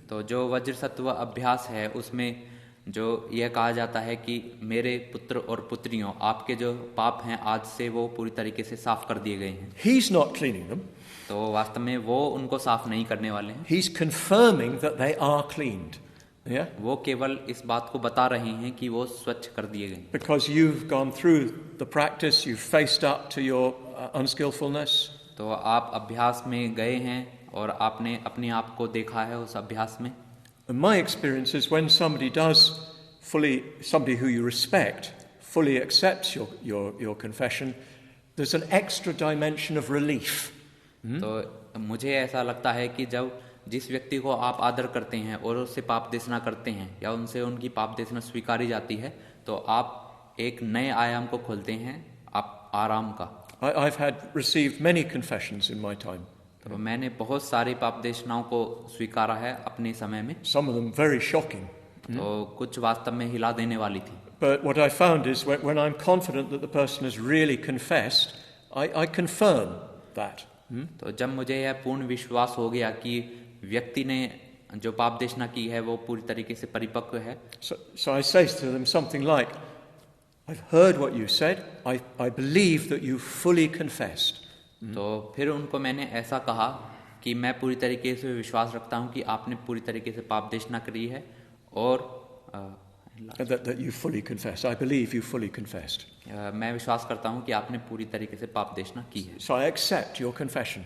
तो जो वज्रसत्व अभ्यास है उसमें जो यह कहा जाता है कि मेरे पुत्र और पुत्रियों आपके जो पाप हैं आज से वो पूरी तरीके से साफ कर दिए गए हैं. He's not cleaning them. तो वास्तव में वो उनको साफ नहीं करने वाले हैं. He's confirming that they are cleaned. Yeah? वो केवल इस बात को बता रहे हैं कि वो स्वच्छ कर दिए गए. Because you've gone through the practice, you've faced up to your unskillfulness. तो आप अभ्यास में गए हैं और आपने अपने आप को देखा है उस अभ्यास में. And my experience is when somebody who you respect, fully accepts your confession, there's an extra dimension of relief. तो मुझे ऐसा लगता है कि जब जिस व्यक्ति को आप आदर करते हैं और उससे पाप देशना करते हैं या उनसे उनकी पाप देशना स्वीकारी जाती है तो आप एक नए आयाम को खोलते हैं आप आराम का. I've received many confessions in my time. तो मैंने बहुत सारी पाप देशनाओं को स्वीकारा है अपने समय में. Some of them very shocking. तो कुछ वास्तव में हिला देने वाली थी. But what I found is when I'm confident that the person has really confessed, I confirm that. तो जब मुझे यह पूर्ण विश्वास हो गया कि व्यक्ति ने जो पाप देशना की है वो पूरी तरीके से परिपक्व है. So I say to them something like, I've heard what you said, I believe that you fully confessed. तो फिर उनको मैंने ऐसा कहा कि मैं पूरी तरीके से विश्वास रखता हूँ कि आपने पूरी तरीके से पाप देशना करी है और that you fully confessed. I believe you fully confessed. मैं विश्वास करता हूँ कि आपने पूरी तरीके से पाप देशना की है. So I accept your confession.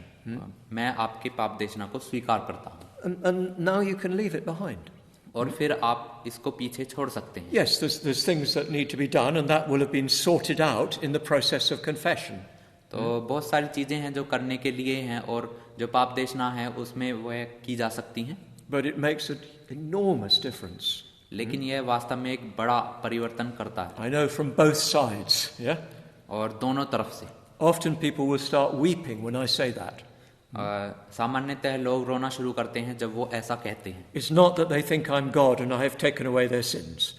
मैं आपके पाप देशना को स्वीकार करता हूँ. And now you can leave it behind. और फिर आप इसको पीछे छोड़ सकते हैं. Yes, there's things that need to be done, and that will have been sorted out in the process of confession. तो बहुत सारी चीजें हैं जो करने के लिए हैं और जो पाप देशना है उसमें वह की जा सकती हैं. But it makes an enormous difference. लेकिन यह वास्तव में एक बड़ा परिवर्तन करता है. I know from both sides, yeah? और दोनों तरफ से. Often people will start weeping when I say that. सामान्यतः लोग रोना शुरू करते हैं जब वो ऐसा कहते हैं. It's not that they think I'm God and I have taken away their sins.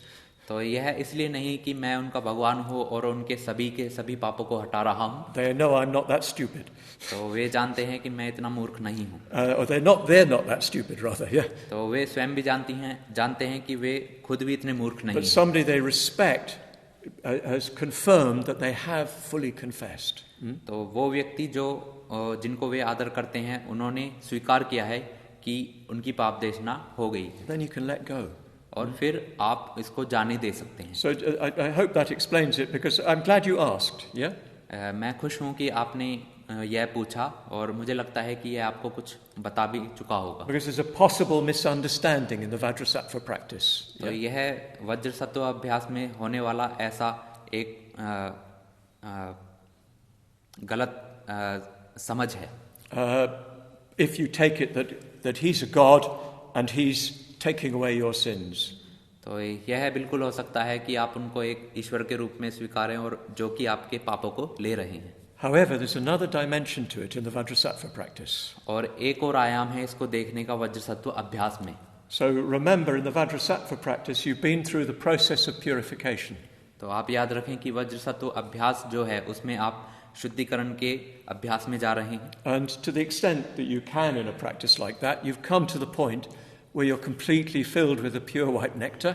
तो यह इसलिए नहीं कि मैं उनका भगवान हूँ और उनके सभी के सभी पापों को हटा रहा हूँ. They know I'm not that stupid. तो वे जानते हैं कि मैं इतना मूर्ख नहीं हूँ. Or they're not that stupid, rather, yeah. तो वे स्वयं भी जानते हैं कि वे खुद भी इतने मूर्ख नहीं But हैं. somebody they respect has confirmed that they have fully confessed. तो वो व्यक्ति जिनको वे आदर करते हैं उन्होंने स्वीकार किया है कि उनकी पाप देशना हो गई. Then you can let go. और फिर आप इसको जाने दे सकते हैं. So I hope that explains it, because I'm glad you asked, yeah? मैं खुश हूँ कि आपने यह पूछा और मुझे लगता है कि यह आपको कुछ बता भी चुका होगा. Because there's a possible misunderstanding in the Vajrasatva practice. तो यह वज्रसत्व अभ्यास में होने वाला ऐसा एक गलत समझ है. If you take it that he's a God and he's taking away your sins. तो यह बिल्कुल हो सकता है कि आप उनको एक ईश्वर के रूप में स्वीकारें और जो कि आपके पापों को ले रहे हैं. However, there's another dimension to it in the Vajrasatva practice. और एक और आयाम है इसको देखने का वज्रसत्व अभ्यास में. So remember, in the Vajrasatva practice, you've been through the process of purification. तो आप याद रखें कि वज्रसत्व अभ्यास जो है उसमें आप शुद्धिकरण के अभ्यास में जा रहे हैं. And to the extent that you can in a practice like that, you've come to the point where you're completely filled with the pure white nectar.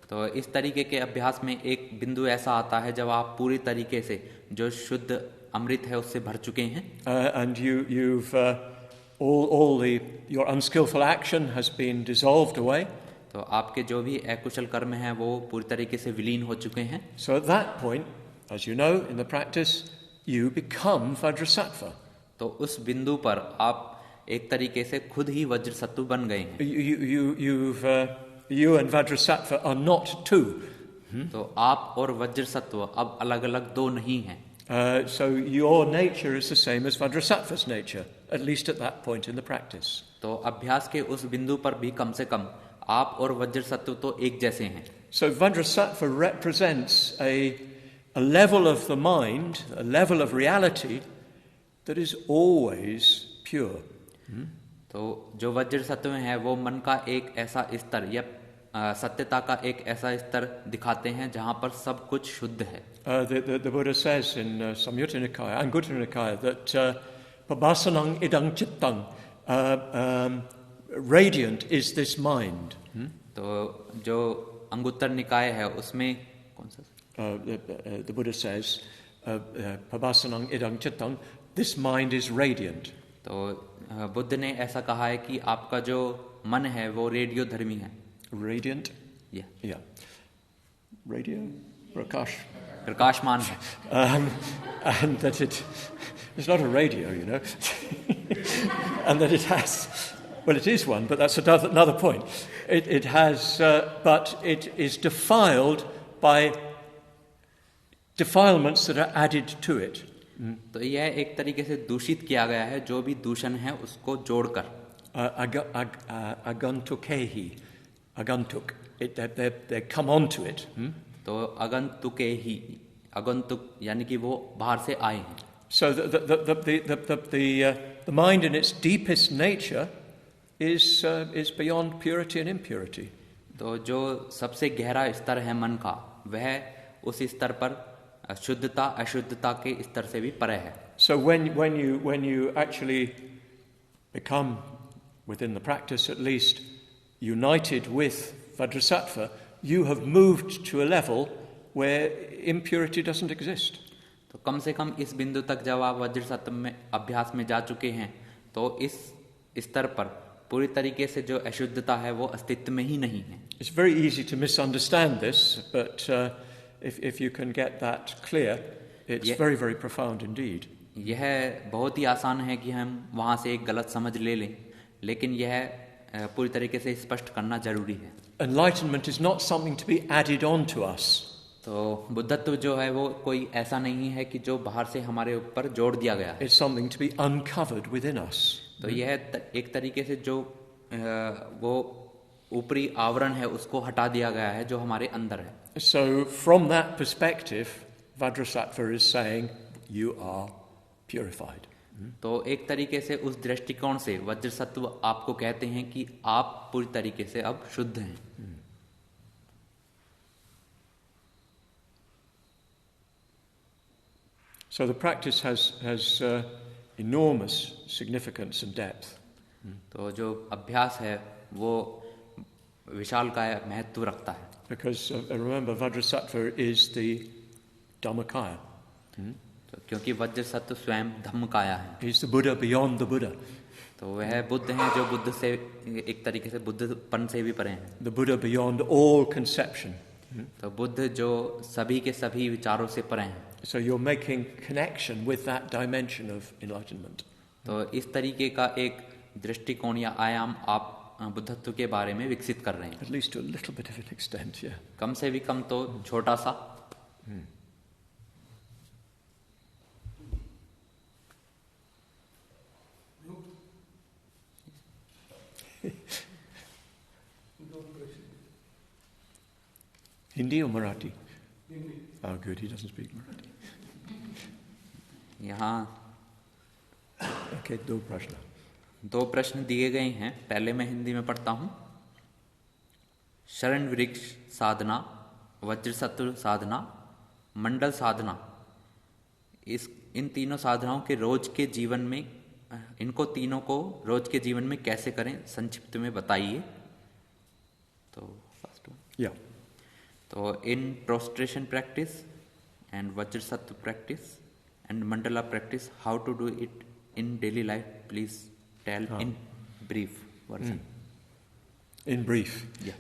तो इस तरीके के अभ्यास में एक बिंदु ऐसा आता है जब आप पूरी तरीके से जो शुद्ध अमृत है उससे भर चुके हैं. And you've your unskillful action has been dissolved away. तो आपके जो भी अकुशल कर्म हैं वो पूरी तरीके से विलीन हो चुके हैं. So at that point, as you know, in the practice, you become Vajrasatva. तो उस बिंदु पर आप एक तरीके से खुद ही वज्रसत्व बन गए हैं. You and Vajrasatva are not two. तो आप और वज्रसत्व अब अलग अलग दो नहीं हैं. So your nature is the same as Vajrasattva's nature, at least at that point in the practice. तो अभ्यास के उस बिंदु पर भी कम से कम आप और वज्रसत्व तो एक जैसे हैं. So Vajrasattva represents a level of the mind, a level of reality that is always pure. तो जो वज्रसत्व है वो मन का एक ऐसा स्तर या सत्यता का एक ऐसा स्तर दिखाते हैं जहाँ पर सब कुछ शुद्ध है. The Buddha says in Samyutta Nikaya and Anguttara Nikaya that pabasanang idang chittang, radiant is this mind. तो जो अंगुत्तर निकाय है उसमें कौन सा? The Buddha says pabasanang idang chittang, this mind is radiant. तो बुद्ध ने ऐसा कहा है कि आपका जो मन है वो रेडियो धर्मी है. Radiant? Yeah. Radio? Prakash? प्रकाशमान है. And that it's not a radio, you know. And that it has, well, it is one, but that's another point. It has, but it is defiled by defilements that are added to it. तो यह एक तरीके से दूषित किया गया है जो भी दूषण है उसको जोड़कर. Agantuk. They come onto it. तो अगंतुक यानी कि वो बाहर से आए हैं. So the the mind in its deepest nature is beyond purity and impurity. तो जो सबसे गहरा स्तर है मन का, वह उस स्तर पर शुद्धता अशुद्धता के स्तर से भी परे है. So when you actually become, within the practice at least, united with Vajrasatva, you have moved to a level where impurity doesn't exist. तो कम से कम इस बिंदु तक जब आप वज्रसत्व में अभ्यास में जा चुके हैं, तो इस स्तर पर पूरी तरीके से जो अशुद्धता है वो अस्तित्व में ही नहीं है. It's very easy to misunderstand this, but if you can get that clear, it's very, very profound indeed. यह बहुत ही आसान है कि हम वहाँ से एक गलत समझ ले लें, लेकिन यह पूरी तरीके से स्पष्ट करना जरूरी है. Enlightenment is not something to be added on to us. तो बुद्धत्व जो है वो कोई ऐसा नहीं है कि जो बाहर से हमारे ऊपर जोड़ दिया गया है. It's something to be uncovered within us. तो यह एक तरीके से जो वो ऊपरी आवरण है उसको हटा दिया गया है जो हमारे अंदर है. So from that perspective, Vajrasatva is saying you are purified. तो एक तरीके से उस दृष्टिकोण से वज्रसत्व आपको कहते हैं कि आप पूरी तरीके से अब शुद्ध हैं. So the practice has enormous significance and depth. तो जो अभ्यास है वो विशाल का महत्व रखता है. Because remember, Vajrasatva is the Dhammakaya. तो क्योंकि वज्रसत्व स्वयं धम्मकाया है. He's the Buddha beyond the Buddha. तो वह बुद्ध हैं जो बुद्ध से एक तरीके से बुद्धपन से भी परे हैं. The Buddha beyond all conception. तो बुद्ध जो सभी के सभी विचारों से परे हैं. So you're making connection with that dimension of enlightenment. तो इस तरीके का एक दृष्टिकोण या आयाम आप बुद्धत्व के बारे में विकसित कर रहे हैं. At least to a little bit of an extent, yeah. कम से भी कम तो छोटा सा. Hindi or Marathi? Hindi. Oh, good. He doesn't speak Marathi. यहाँ Okay, दो प्रश्न दिए गए हैं. पहले मैं हिंदी में पढ़ता हूँ. शरण वृक्ष साधना, वज्रसत्व साधना, मंडल साधना, इन तीनों साधनाओं के रोज के जीवन में, इनको तीनों को रोज के जीवन में कैसे करें संक्षिप्त में बताइए. तो फर्स्ट Yeah. तो in prostration practice and Vajrasattva practice and Mandala practice, how to do it in daily life, please tell in brief version. In brief? Yeah.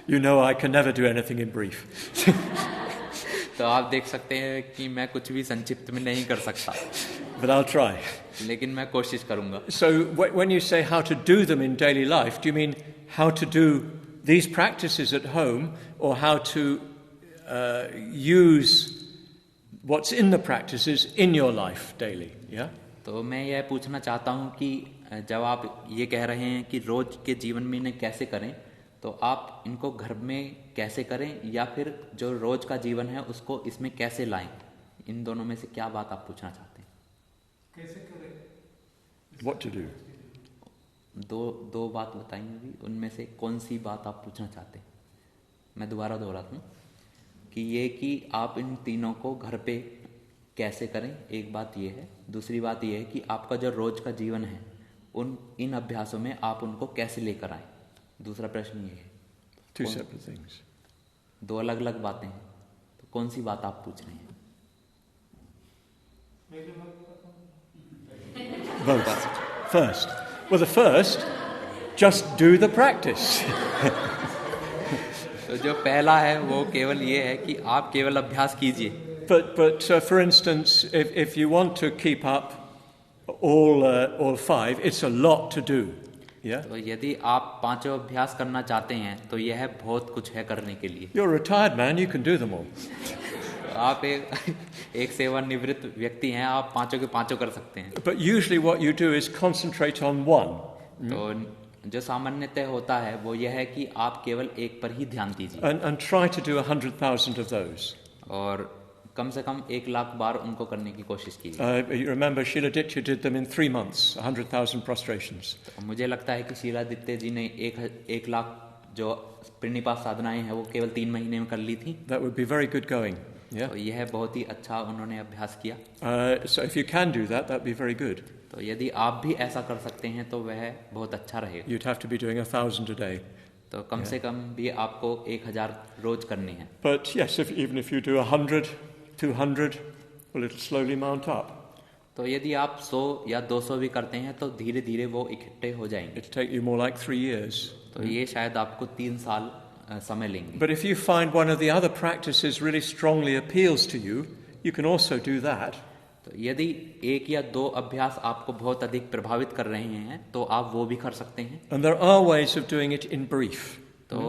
You know I can never do anything in brief. तो आप देख सकते हैं कि मैं कुछ भी संक्षिप्त में नहीं कर सकता. But I'll try. लेकिन मैं कोशिश करूंगा. So when you say how to do them in daily life, do you mean how to do these practices at home, or how to use what's in the practices in your life daily? Yeah. तो मैं यह पूछना चाहता हूँ कि जब आप ये कह रहे हैं कि रोज के जीवन में इन्हें कैसे करें, तो आप इनको घर में कैसे करें या फिर जो रोज का जीवन है उसको इसमें कैसे लाएं? इन दोनों में से क्या बात आप पूछना चाहते हैं? कैसे करें? What to do? दो बात बताएंगे भी, उनमें से कौन सी बात आप पूछना चाहते हैं? मैं दोबारा दोहराता हूँ कि ये कि आप इन तीनों को घर पे कैसे करें, एक बात ये है. दूसरी बात ये है कि आपका जो रोज का जीवन है इन अभ्यासों में आप उनको कैसे लेकर आए. दूसरा प्रश्न ये है. Two separate things. दो अलग अलग बातें हैं, तो कौन सी बात आप पूछ रहे हैं? Both. First. Well, the first, just do the practice. तो जो पहला है वो केवल ये है कि आप केवल अभ्यास कीजिए. But for instance, if you want to keep up all five, it's a lot to do. Yeah. तो यदि आप पांचों अभ्यास करना चाहते हैं तो यह बहुत कुछ है करने के लिए. You're a retired man, you can do them all. आप एक सेवानिवृत्त व्यक्ति हैं, आप पांचों के पांचों कर सकते हैं. But usually what you do is concentrate on one. तो जो सामान्यतः होता है वो यह है कि आप केवल एक पर ही ध्यान दीजिए. And try to do 100,000 of those. और कम से कम 1 लाख बार उनको करने की कोशिश की। You remember Srila Ditya did them in 3 months, 100,000 prostrations. तो मुझे लगता है कि शीलादित्य जी ने 1 लाख जो प्रणिपात साधनाएं हैं वो केवल 3 महीने में कर ली थी। That would be very good going. Yeah. तो यह बहुत ही अच्छा उन्होंने अभ्यास किया। So if you can do that, that'd be very good. तो यदि आप भी ऐसा कर सकते हैं तो वह बहुत अच्छा रहेगा। You'd have to be doing 1,000 a day. तो कम से कम भी आपको 1000 रोज करनी है। But yes, even if you do 100, 200, well, it'll slowly mount up. तो यदि आप 100 या 200 भी करते हैं तो धीरे धीरे वो इकट्ठे हो जाएंगे। It'll take you more like 3 years. तो ये शायद आपको 3 साल समय लेंगे। But if you find one of the other practices really strongly appeals to you, you can also do that. तो यदि 1 या 2 अभ्यास आपको बहुत अधिक प्रभावित कर रहे हैं तो आप वो भी कर सकते हैं। And there are ways of doing it in brief. तो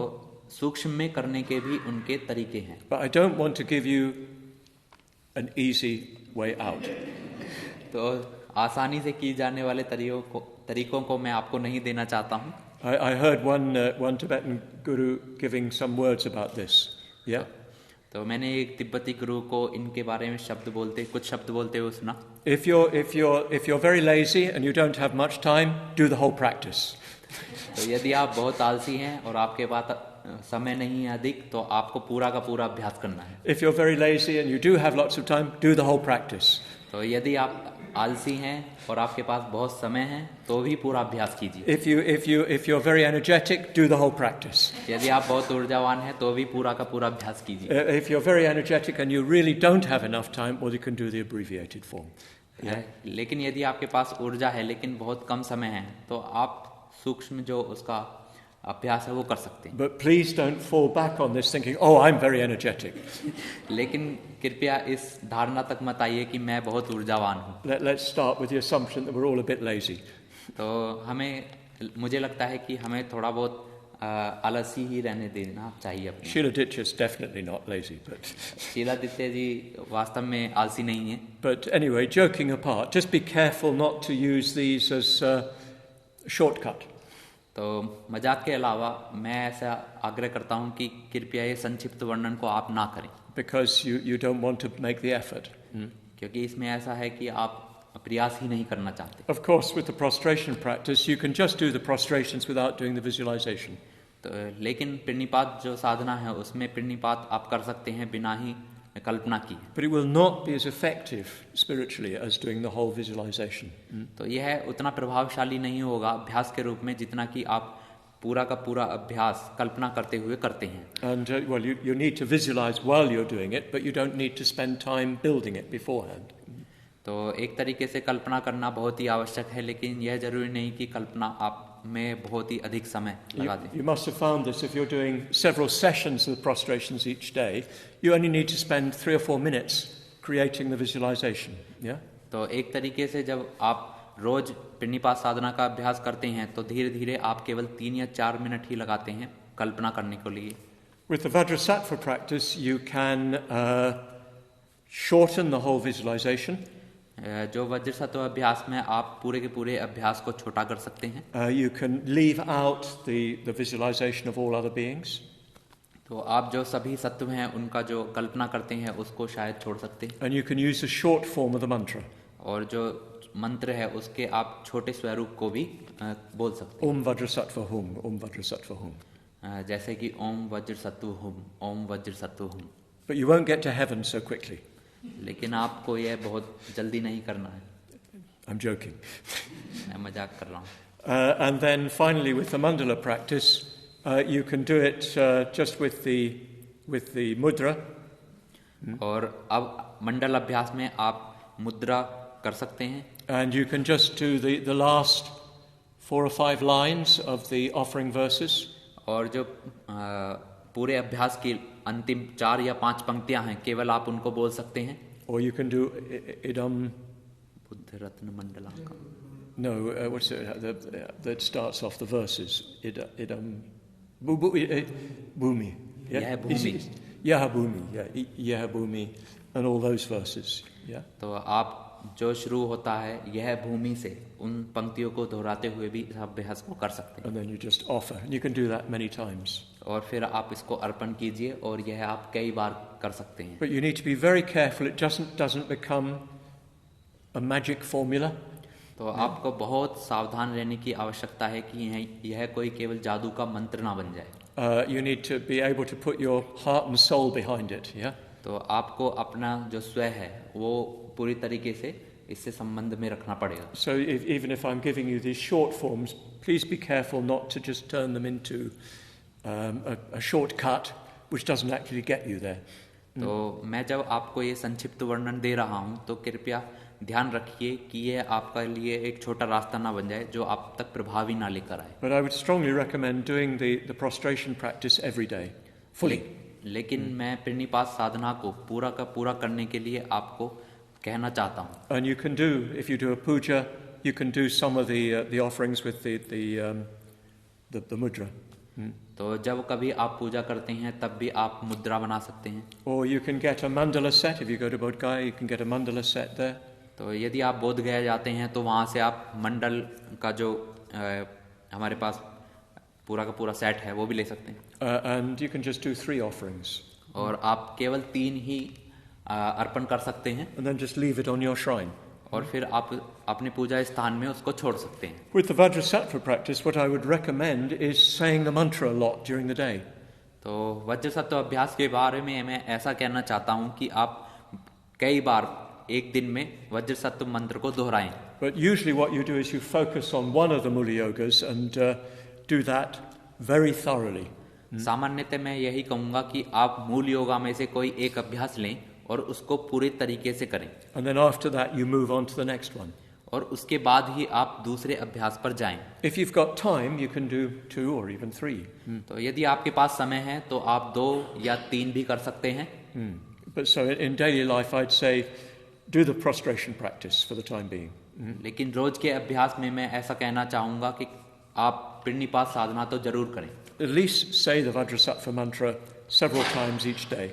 सूक्ष्म में करने के भी उनके तरीके हैं। But I don't want to give you an easy way out. तो आसानी से की जाने वाले तरीकों को मैं आपको नहीं देना चाहता हूँ। I heard one Tibetan guru giving some words about this. Yeah. तो मैंने एक तिब्बती गुरु को इनके बारे में कुछ शब्द बोलते हुए सुना। If you're very lazy and you don't have much time, do the whole practice. तो यदि आप बहुत आलसी हैं और आपके पास समय नहीं है अधिक तो आपको पूरा का पूरा अभ्यास करना है। If you're very lazy and you do have lots of time, do the whole practice. तो यदि आप आलसी हैं और आपके पास बहुत समय है तो भी पूरा अभ्यास कीजिए। If you're very energetic, do the whole practice. यदि आप बहुत ऊर्जावान हैं तो भी पूरा का पूरा अभ्यास कीजिए। If you're very energetic and you really don't have enough time, well, you can do the abbreviated form. लेकिन यदि आपके पास ऊर्जा है लेकिन बहुत कम समय है तो आप सूक्ष्म जो उसका अभ्यास है वो कर सकते हैं। But please don't fall back on this thinking, oh, I'm very energetic. लेकिन कृपया इस धारणा तक मत आइए कि मैं बहुत ऊर्जावान हूँ। Let's start with the assumption that we're all a bit lazy. तो मुझे लगता है कि हमें थोड़ा बहुत आलसी ही रहने देना चाहिए अपने। Srila Ditya is definitely not lazy, but Shiladitya जी वास्तव में आलसी नहीं है। But anyway, joking apart, just be careful not to use these as a shortcut. तो मजाक के अलावा मैं ऐसा आग्रह करता हूँ कि कृपया ये संक्षिप्त वर्णन को आप ना करें। Because you don't want to make the effort. क्योंकि इसमें ऐसा है कि आप प्रयास ही नहीं करना चाहते। Of course, with the prostration practice, you can just do the prostrations without doing the visualization. तो लेकिन प्रणिपात जो साधना है उसमें प्रणिपात आप कर सकते हैं बिना ही कल्पना की। But it will not be as effective spiritually as doing the whole visualization. तो यह उतना प्रभावशाली नहीं होगा अभ्यास के रूप में जितना कि आप पूरा का पूरा अभ्यास कल्पना करते हुए करते हैं। And well, you need to visualize while you're doing it, but you don't need to spend time building it beforehand. तो एक तरीके से कल्पना करना बहुत ही आवश्यक है लेकिन यह जरूरी नहीं कि कल्पना आप में बहुत ही अधिक समय लगा दें। You must have found this if you're doing several sessions of prostrations each day, you only need to spend 3 or 4 minutes creating the visualization. Yeah. तो एक तरीके से जब आप रोज प्रणिपात साधना का अभ्यास करते हैं तो धीरे धीरे आप केवल 3 या 4 मिनट ही लगाते हैं कल्पना करने के लिए। With the Vajrasatva practice, you can shorten the whole visualization. जो वज्रसत्व अभ्यास में आप पूरे के पूरे अभ्यास को छोटा कर सकते हैं। You can leave out the visualization of all other beings. तो आप जो सभी सत्व हैं उनका जो कल्पना करते हैं उसको शायद छोड़ सकते हैं। And you can use a short form of the mantra. और जो मंत्र है उसके आप छोटे स्वरूप को भी बोल सकते हैं। Om Vajrasatva Hum, Om Vajrasatva Hum. जैसे कि ओम वज्रसत्व हुम, ओम वज्रसत्व हुम। But you won't get to heaven so quickly. लेकिन आपको यह बहुत जल्दी नहीं करना है। I'm joking. मैं मजाक कर रहा हूँ। And then finally with the Mandala practice, you can do it just with the mudra. और अब मंडल अभ्यास में आप मुद्रा कर सकते हैं। And you can just do the last 4 or 5 lines of the offering verses. और जो पूरे अभ्यास की अंतिम 4 या 5 पंक्तियां हैं केवल आप उनको बोल सकते हैं। Or you can do idam Buddha रत्न मंडला का। No, what's it? That starts off the verses. Idam bhumi. Yah bhumi. Yah bhumi. Yeah, yah bhumi, and all those verses. Yeah. तो आप जो शुरू होता है यह भूमि से, उन पंक्तियों को दोहराते हुए भी इस अभ्यास को कर सकते हैं. And then you just offer. And you can do that many times. और फिर आप इसको अर्पण कीजिए और यह आप कई बार कर सकते हैं. But you need to be very careful it doesn't become a magic formula. तो आपको बहुत सावधान रहने की आवश्यकता है कि यह कोई केवल जादू का मंत्र ना बन जाए. You need to be able to put your heart and soul behind it, yeah? तो आपको अपना जो स्वयं है वो पूरी तरीके से इससे संबंध में रखना पड़ेगा. So even if I'm giving you these short forms, please be careful not to just turn them into a shortcut which doesn't actually get you there. तो मैं जब आपको ये संक्षिप्त वर्णन दे रहा हूँ तो कृपया ध्यान रखिए कि यह आपका लिए एक छोटा रास्ता ना बन जाए जो आप तक प्रभावी ना लेकर आए. But I would strongly recommend doing the prostration practice every day, fully. लेकिन मैं प्रणिपात साधना को पूरा का पूरा करने के लिए आपको कहना चाहता हूँ. And you can do, if you do a puja, you can do some of the offerings with the mudra. तो जब कभी आप पूजा करते हैं तब भी आप मुद्रा बना सकते हैं. Or you can get a mandala set. If you go to Bodh Gaya, you can get a mandala set there. तो यदि आप बोध गया जाते हैं तो वहाँ से आप मंडल का जो हमारे पास पूरा का पूरा सेट है वो भी ले सकते हैं. And you can just do 3 offerings. और आप केवल 3 ही अर्पण कर सकते हैं. And then just leave it on your shrine. और फिर आप अपने पूजा स्थान में उसको छोड़ सकते हैं. With the Vajrasatva practice, what I would recommend is saying the mantra a lot during the day. तो वज्रसत्व अभ्यास के बारे में मैं ऐसा कहना चाहता हूँ कि आप कई बार एक दिन में वज्रसत्व मंत्र को दोहराएं. But usually what you do is you focus on one of the Mula Yogas and do that very thoroughly. सामान्यतः मैं यही कहूँगा कि आप मूल योगा में से कोई एक अभ्यास लें और उसको पूरे तरीके से करें. And then after that you move on to the next one. और उसके बाद ही आप दूसरे अभ्यास पर जाएं. If you've got time, you can do 2 or even 3. तो यदि आपके पास समय है तो आप 2 या 3 भी कर सकते हैं. But so in daily life I'd say do the prostration practice for the time being. लेकिन रोज के अभ्यास में मैं ऐसा कहना चाहूँगा कि आप प्रणिपात साधना तो जरूर करें. At least say the Vajrasatva mantra several times each day.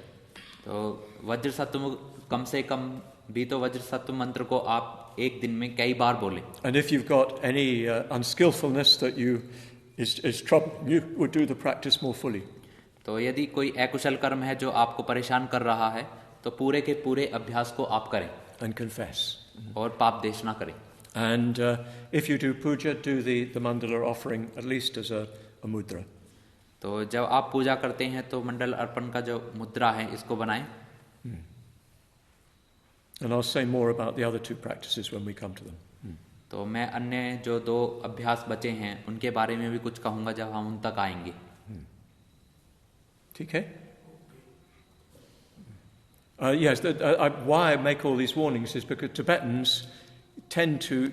तो वज्रसत्व कम से कम भी तो वज्रसत्व मंत्र को आप एक दिन में कई बार बोलें. And if you've got any unskillfulness that is troubling you, would do the practice more fully. तो यदि कोई अकुशल कर्म है जो आपको परेशान कर रहा है तो पूरे के पूरे अभ्यास को आप करें. And confess. और पाप देशना करें. And if you do puja, do the mandala offering at least as a mudra. तो जब आप पूजा करते हैं तो मंडल अर्पण का जो मुद्रा है इसको बनाएं. And I'll say more about the other 2 practices when we come to them. तो मैं अन्य जो 2 अभ्यास बचे हैं उनके बारे में भी कुछ कहूँगा जब हम उन तक आएंगे. ठीक है? Yes, why I make all these warnings is because Tibetans tend to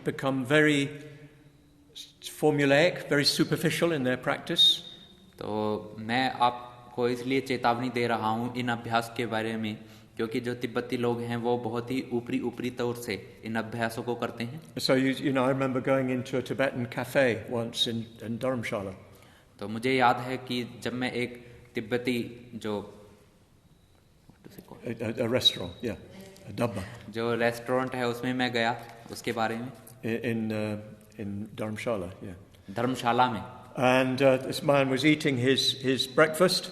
become very formulaic, very superficial in their practice. तो मैं आपको इसलिए चेतावनी दे रहा हूँ इन अभ्यास के बारे में क्योंकि जो तिब्बती लोग हैं वो बहुत ही ऊपरी तौर से इन अभ्यासों को करते हैं. So you know, I remember going into a Tibetan cafe once in Dharamshala. तो मुझे याद है कि जब मैं एक तिब्बती जो a restaurant, yeah, a dabba. जो रेस्टोरेंट है उसमें मैं गया उसके बारे में. In Dharamshala, yeah. धर्मशाला में. And this man was eating his breakfast.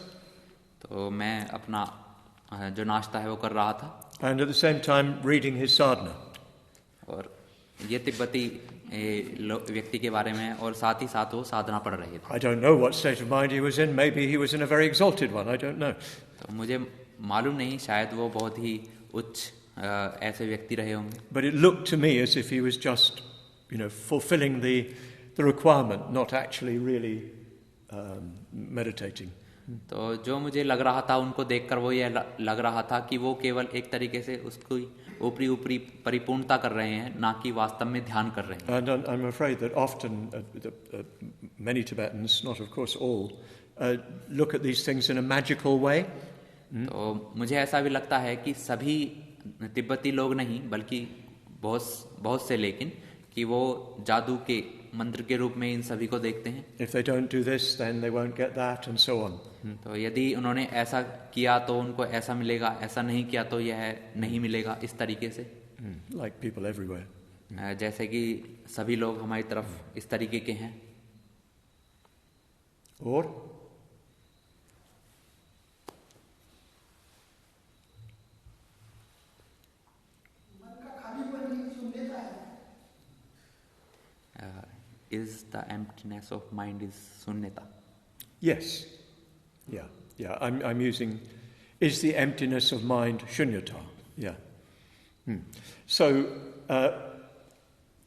तो मैं अपना जो नाश्ता है वो कर रहा था. And at the same time reading his sadhana. और ये तिब्बती व्यक्ति के बारे में और साथ ही साथ वो साधना पढ़ रहे थे. I don't know what state of mind he was in. Maybe he was in a very exalted one. I don't know. तो मुझे मालूम नहीं, शायद वो बहुत ही उच्च ऐसे व्यक्ति रहे होंगे. But it looked to me as if he was just, fulfilling the requirement, not actually really meditating. तो जो मुझे लग रहा था उनको देखकर वो ये लग रहा था कि वो केवल एक तरीके से उसको ऊपरी परिपूर्णता कर रहे हैं, ना कि वास्तव में ध्यान कर रहे हैं. And I'm afraid that often many Tibetans, not of course all, look at these things in a magical way. तो मुझे ऐसा भी लगता है कि सभी तिब्बती लोग नहीं बल्कि बहुत से, लेकिन कि वो जादू के मंत्र के रूप में इन सभी को देखते हैं. If they don't do this, then they won't get that, and so on. तो यदि उन्होंने ऐसा किया तो उनको ऐसा मिलेगा, ऐसा नहीं किया तो यह नहीं मिलेगा, इस तरीके से. like people everywhere. जैसे कि सभी लोग हमारी तरफ इस तरीके के हैं. और is the emptiness of mind is sunyata? yes, yeah. I'm using. Is the emptiness of mind shunyata? Yeah. So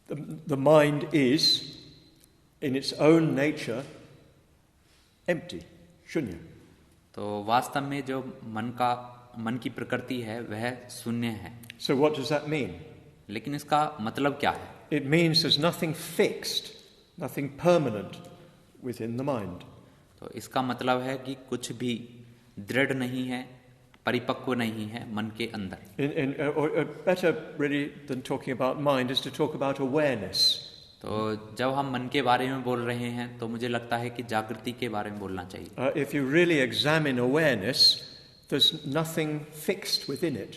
the mind is, in its own nature, empty, shunya. तो वास्तव में जो मन की प्रकृति है वह शून्य है. So what does that mean? लेकिन इसका मतलब क्या है? It means there's nothing fixed, nothing permanent within the mind. तो इसका मतलब है कि कुछ भी दृढ़ नहीं है, परिपक्व नहीं है मन के अंदर. Or better really than talking about mind is to talk about awareness. तो जब हम मन के बारे में बोल रहे हैं तो मुझे लगता है कि जागृति के बारे में बोलना चाहिए. If you really examine awareness, there's nothing fixed within it.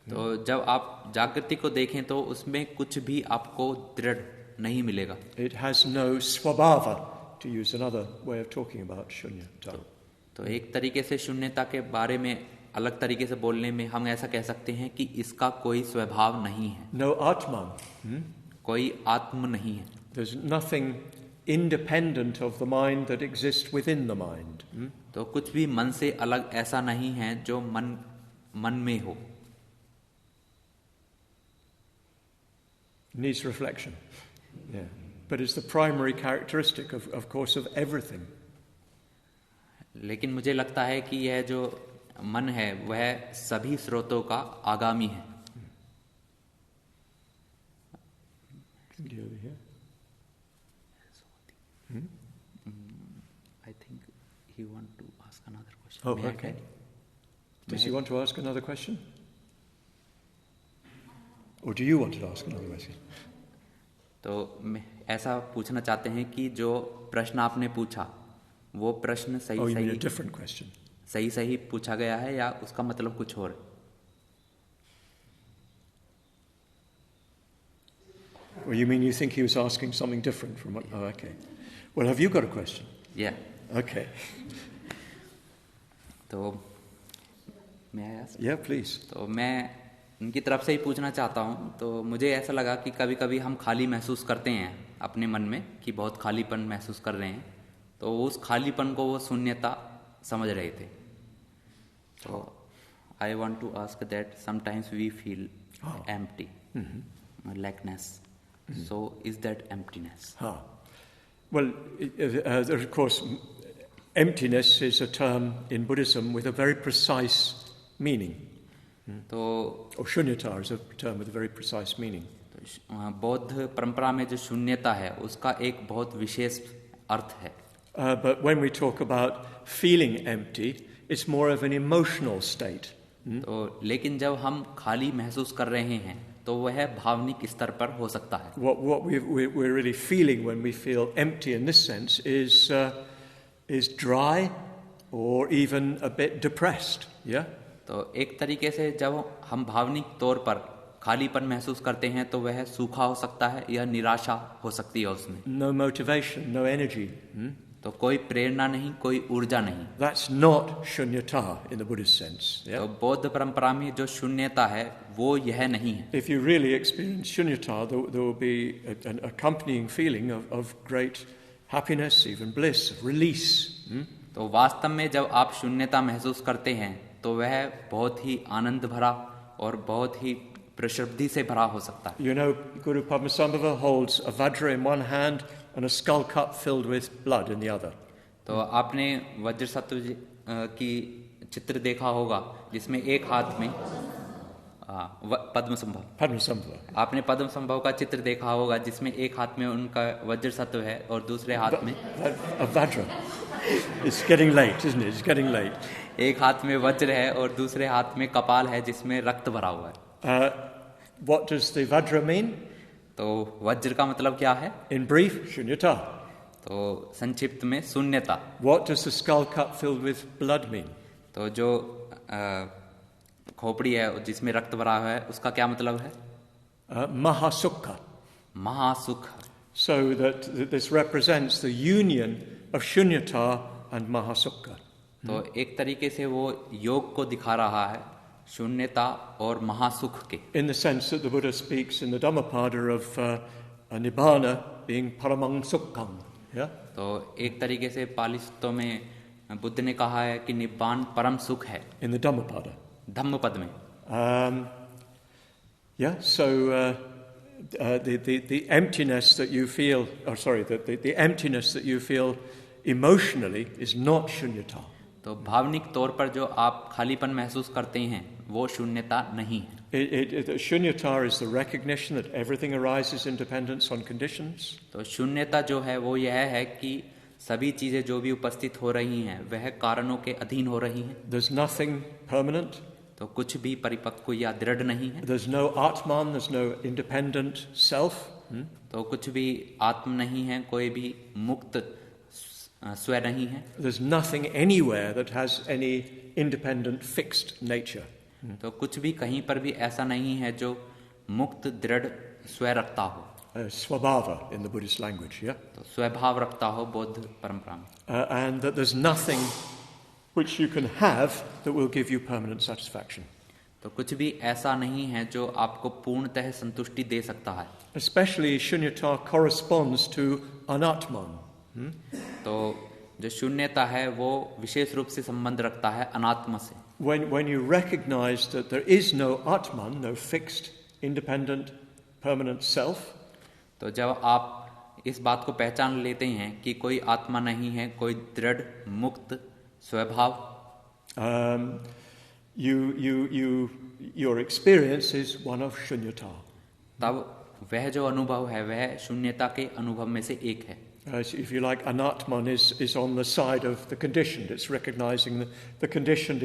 तो जब आप जागृति को देखें तो उसमें कुछ भी आपको दृढ़ नहीं मिलेगा. It has no swabhava, to use another way of talking about shunyata. तो एक तरीके से शून्यता के बारे में अलग तरीके से बोलने में हम ऐसा कह सकते हैं कि इसका कोई स्वभाव नहीं है. No atman. कोई आत्म नहीं है. There's nothing independent of the mind that exists within the mind. तो कुछ भी मन से अलग ऐसा नहीं है जो मन में हो. Needs reflection. Yeah. But it's the primary characteristic of course of everything. लेकिन मुझे लगता है कि यह जो मन है वह सभी स्रोतों का आगामी है. I think he want to ask another question. Oh, okay. Does he want to ask another question? Or do you want to ask another question? तो ऐसा पूछना चाहते हैं कि जो प्रश्न आपने पूछा वो प्रश्न सही पूछा गया है या उसका मतलब कुछ और? Well, you mean you think he was asking something different from what? Oh, okay. Well, have you got a question? Yeah. Okay. तो मैं Yeah, please. तो मैं उनकी तरफ से ही पूछना चाहता हूँ. तो मुझे ऐसा लगा कि कभी कभी हम खाली महसूस करते हैं अपने मन में कि बहुत खालीपन महसूस कर रहे हैं. तो उस खालीपन को वो शून्यता समझ रहे थे. तो I want to ask that sometimes we feel empty, lackness. So is that emptiness? Well, of course, emptiness is a term in Buddhism with a very precise meaning. Or shunyata is a term with a very precise meaning. बौद्ध परंपरा में जो शून्यता है उसका एक बहुत विशेष अर्थ है. But when we talk about feeling empty, it's more of an emotional state. तो लेकिन जब हम खाली महसूस कर रहे हैं तो वह भावनिक स्तर पर हो सकता है. What we're really feeling when we feel empty in this sense is dry or even a bit depressed. Yeah. तो एक तरीके से जब हम भावनिक तौर पर खालीपन महसूस करते हैं तो वह सूखा हो सकता है या निराशा हो सकती है उसमें. No motivation, no energy. तो कोई प्रेरणा नहीं, कोई ऊर्जा नहीं. That's not shunyata in the Buddhist sense. Yeah? तो बौद्ध परंपरा में जो शून्यता है वो यह नहीं है. If you really experience shunyata, there will be an accompanying feeling of great happiness, even bliss, release. तो वास्तव में जब आप शून्यता महसूस करते हैं तो वह बहुत ही आनंद भरा और बहुत ही प्रशुद्धि से भरा हो सकता है. You know, Guru Padmasambhava holds a vajra in one hand and a skull cup filled with blood in the other. तो आपने वज्रसत्व की चित्र देखा होगा जिसमें एक हाथ में Padmasambhava. आपने पद्मसंभव का चित्र देखा होगा जिसमें एक हाथ में उनका वज्रसत्व है और दूसरे हाथ में a vajra. It's getting late, isn't it? It's getting late. एक हाथ में वज्र है और दूसरे हाथ में कपाल है जिसमें रक्त भरा हुआ है. What does the vajra mean? तो वज्र का मतलब क्या है? In brief, shunyata. तो संक्षिप्त में शून्यता. What does the skull cup filled with blood mean? तो जो खोपड़ी है जिसमें रक्त भरा हुआ है उसका क्या मतलब है? Mahasukha. महासुख। So that this represents the union of Shunyata and Mahasukha. तो एक तरीके से वो योग को दिखा रहा है, शून्यता और महासुख के। In the sense that the Buddha speaks in the Dhammapada of Nibbana being paramang sukham. Yeah? तो एक तरीके से पाली सूत्रों में बुद्ध ने कहा है कि निब्बान परम सुख है। In the Dhammapada. धम्मपद में। So the emptiness that you feel, the emptiness that you feel emotionally is not shunyata. तो भावनिक तौर पर जो आप खालीपन महसूस करते हैं वो शून्यता नहीं है। Shunyata is the recognition that everything arises in dependence on conditions. तो शून्यता जो है वो यह है कि सभी चीजें जो भी उपस्थित हो रही हैं वह कारणों के अधीन हो रही हैं। There's nothing permanent. तो कुछ भी परिपक्व या दृढ़ नहीं है। There's no Atman, there's no independent self. तो कुछ भी आत्म नहीं है, कोई भी मुक्त स्व नहीं है। There's nothing anywhere that has any independent fixed nature. तो कुछ भी कहीं पर भी ऐसा नहीं है जो मुक्त दृढ़ स्व रखता हो। Swabhava in the Buddhist language, yeah? तो स्वभाव रखता हो बौद्ध परंपरा में। And that there's nothing which you can have that will give you permanent satisfaction. तो कुछ भी ऐसा नहीं है जो आपको पूर्णतः संतुष्टि दे सकता है। Especially shunyata corresponds to anatman. तो जो शून्यता है वो विशेष रूप से संबंध रखता है अनात्मा से। When you recognize that there is no atman, no fixed, independent, permanent self, तो जब आप इस बात को पहचान लेते हैं कि कोई आत्मा नहीं है, कोई दृढ़ मुक्त स्वभाव, your experience is one of shunyata. तब वह जो अनुभव है वह शून्यता के अनुभव में से एक है। If you like, anatman is on the side of the conditioned. It's recognizing that the conditioned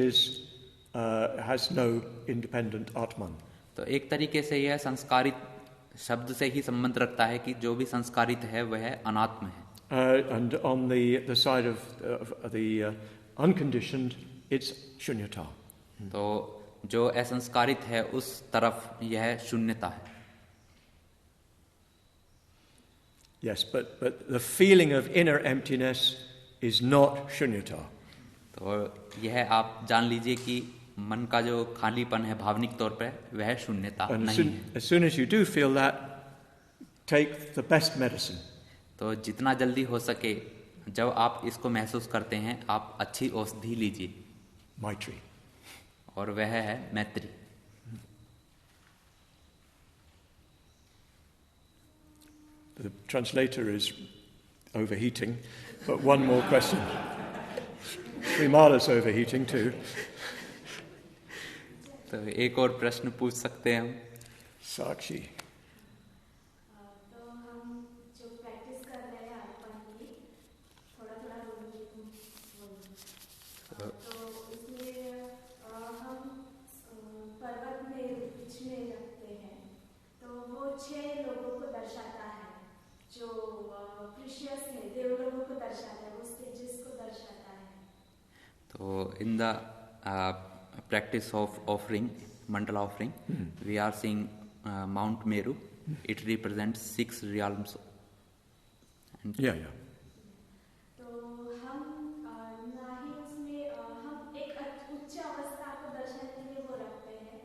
has no independent atman. तो एक तरीके से यह संस्कारित शब्द से ही संबंध रखता है कि जो भी संस्कारित है वह अनात्म है। And on the side of the unconditioned, it's shunyata. तो जो असंस्कारित है उस तरफ यह शून्यता है। Yes, but the feeling of inner emptiness is not shunyata. तो यह आप जान लीजिए कि मन का जो खालीपन है भावनिक तौर पर वह शून्यता नहीं है। As soon as you do feel that, take the best medicine. तो जितना जल्दी हो सके जब आप इसको महसूस करते हैं आप अच्छी औषधि लीजिए। Maitri. और वह है मैत्री। The translator is overheating, but one more question. Srimala's overheating too. तो एक और प्रश्न पूछ सकते हैं हम। Sakshi. तो हम जो प्रैक्टिस कर रहे हैं अर्पण की थोड़ा बोलिए। तो इसमें हम पर्वत में बीच में रखते हैं तो वो 6 लोगों को दर्शाता है जो प्रीशियस है, देव लोगों को दर्शाता है, वो स्टेजेस को दर्शाता है। तो in the practice of offering, Mandala offering, we are seeing Mount Meru. It represents 6 realms. And Yeah. तो हम ना ही उसमें हम एक उच्च अवस्था को दर्शाने के लिए वो रखते हैं,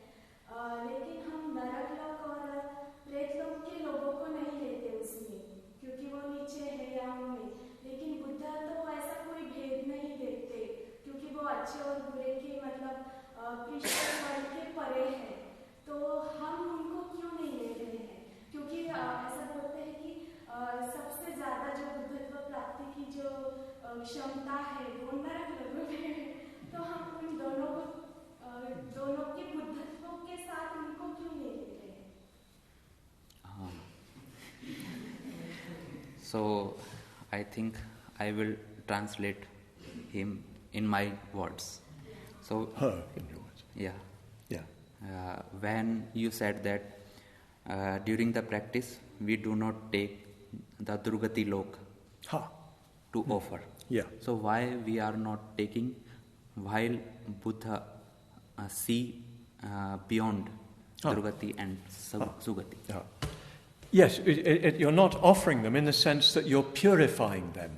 लेकिन हम नरक लोक और प्रेत लोक के लोगों को नहीं लेते उसमें क्योंकि वो नीचे है या उनमें। लेकिन बुद्धा तो ऐसा कोई भेद नहीं देखते क्योंकि वो अच्छे और बुरे के मतलब कृष्ण वर्ग के परे है। तो हम उनको क्यों नहीं ले रहे हैं? क्योंकि ऐसा बोलते हैं कि सबसे ज्यादा जो बुद्धत्व प्राप्ति की जो क्षमता है वो नरक लोगों में है। तो हम उन दोनों के बुद्धत्व के साथ उनको क्यों नहीं लेते हैं? So I think I will translate him in my words. So Her in your words. yeah. Yeah. When you said that during the practice we do not take the Durgati Lok to offer. Yeah. So why we are not taking while Buddha see beyond दुर्गति and sugati. Yes, you're not offering them in the sense that you're purifying them.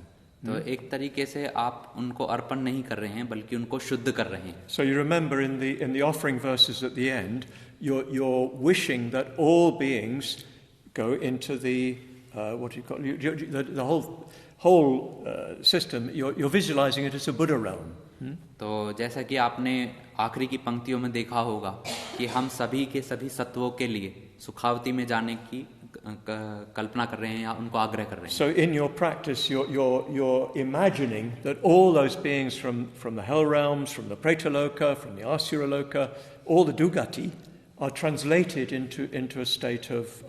तो एक तरीके से आप उनको अर्पण नहीं कर रहे हैं बल्कि उनको शुद्ध कर रहे हैं. So you remember in the offering verses at the end, you're wishing that all beings go into the what do you call it? The whole system. You're visualizing it as a Buddha realm. तो जैसा कि आपने आखिरी की पंक्तियों में देखा होगा कि हम सभी के सभी सत्वों के लिए सुखावती में जाने की कल्पना कर रहे हैं या उनको आग्रह कर रहे हैं. So in your practice, you're imagining that all those beings from the hell realms, from the Pretaloka, from the Asura Loka, all the Dugati, are translated into a state of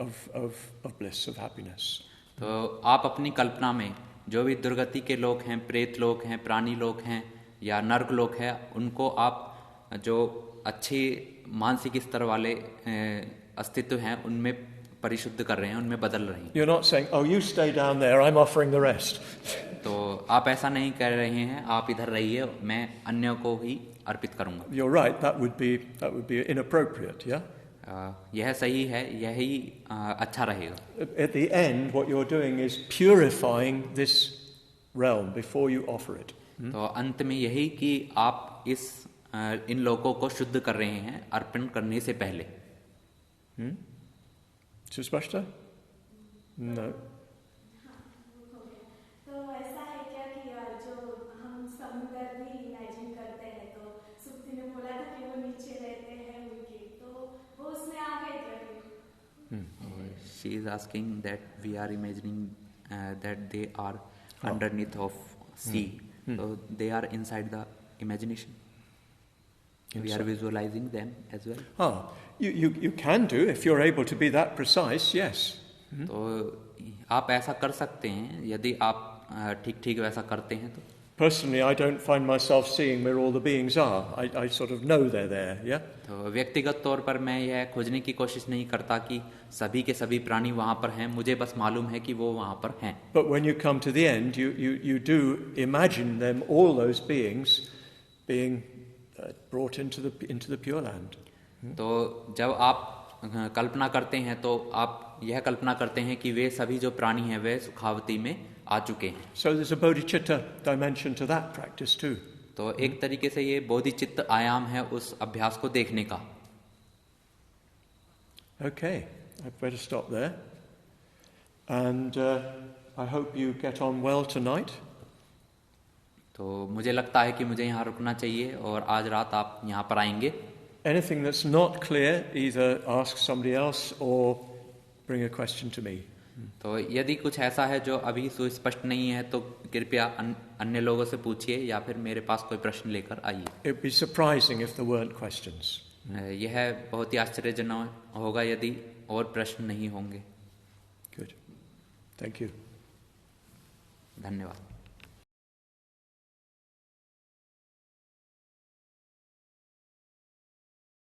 bliss, of happiness. तो आप अपनी कल्पना में जो भी दुर्गति के लोग हैं, प्रेत लोग हैं, प्राणी लोग हैं या नर्क लोग हैं, उनको आप जो अच्छे मानसिक स्तर वाले अस्तित्व हैं उनमें परिशुद्ध कर रहे हैं, उनमें बदल रहे हैं. You're not saying, "Oh, you stay down there. I'm offering the rest." तो आप ऐसा नहीं कह रहे हैं, आप इधर रहिए, मैं अन्यों को ही अर्पित करूंगा. You're right. That would be inappropriate. Yeah. यह सही है, यही अच्छा रहेगा. At the end, what you're doing is purifying this realm before you offer it. तो अंत में यही कि आप इन लोगों को शुद्ध कर रहे हैं अर्पण करने से पहले. Suspashta? No. तो ऐसा है क्या कि जो हम समुद्र भी इमेजिन करते हैं, तो सुप्ति ने बोला था कि वो नीचे रहते हैं उनके, तो वो उसमें आ गए क्या? She is asking that we are imagining that they are underneath of sea. So they are inside the imagination. We are visualizing them as well. You can do if you're able to be that precise. Yes. तो आप ऐसा कर सकते हैं यदि आप ठीक वैसा करते हैं तो. Personally, I don't find myself seeing where all the beings are. I sort of know they're there. Yeah. तो व्यक्तिगत तौर पर मैं यह खोजने की कोशिश नहीं करता कि सभी के सभी प्राणी वहाँ पर हैं, मुझे बस मालूम है कि वो वहाँ पर हैं. But when you come to the end, you do imagine them, all those beings, being brought into the Pure Land. तो जब आप कल्पना करते हैं तो आप यह कल्पना करते हैं कि वे सभी जो प्राणी हैं वे सुखावती में आ चुके हैं. So there's a bodhicitta dimension to that practice too. तो एक तरीके से ये बोधिचित्त आयाम है उस अभ्यास को देखने का. Okay, I'd better stop there. And I hope you get on well tonight. तो मुझे लगता है कि मुझे यहाँ रुकना चाहिए और आज रात आप यहाँ पर आएंगे. Anything that's not clear, either ask somebody else or bring a question to me. तो यदि कुछ ऐसा है जो अभी सुस्पष्ट नहीं है तो कृपया अन्य लोगों से पूछिए या फिर मेरे पास कोई प्रश्न लेकर आइए. It'd be surprising if there weren't questions. यह बहुत ही आश्चर्यजनक होगा यदि और प्रश्न नहीं होंगे. Good. Thank you. धन्यवाद.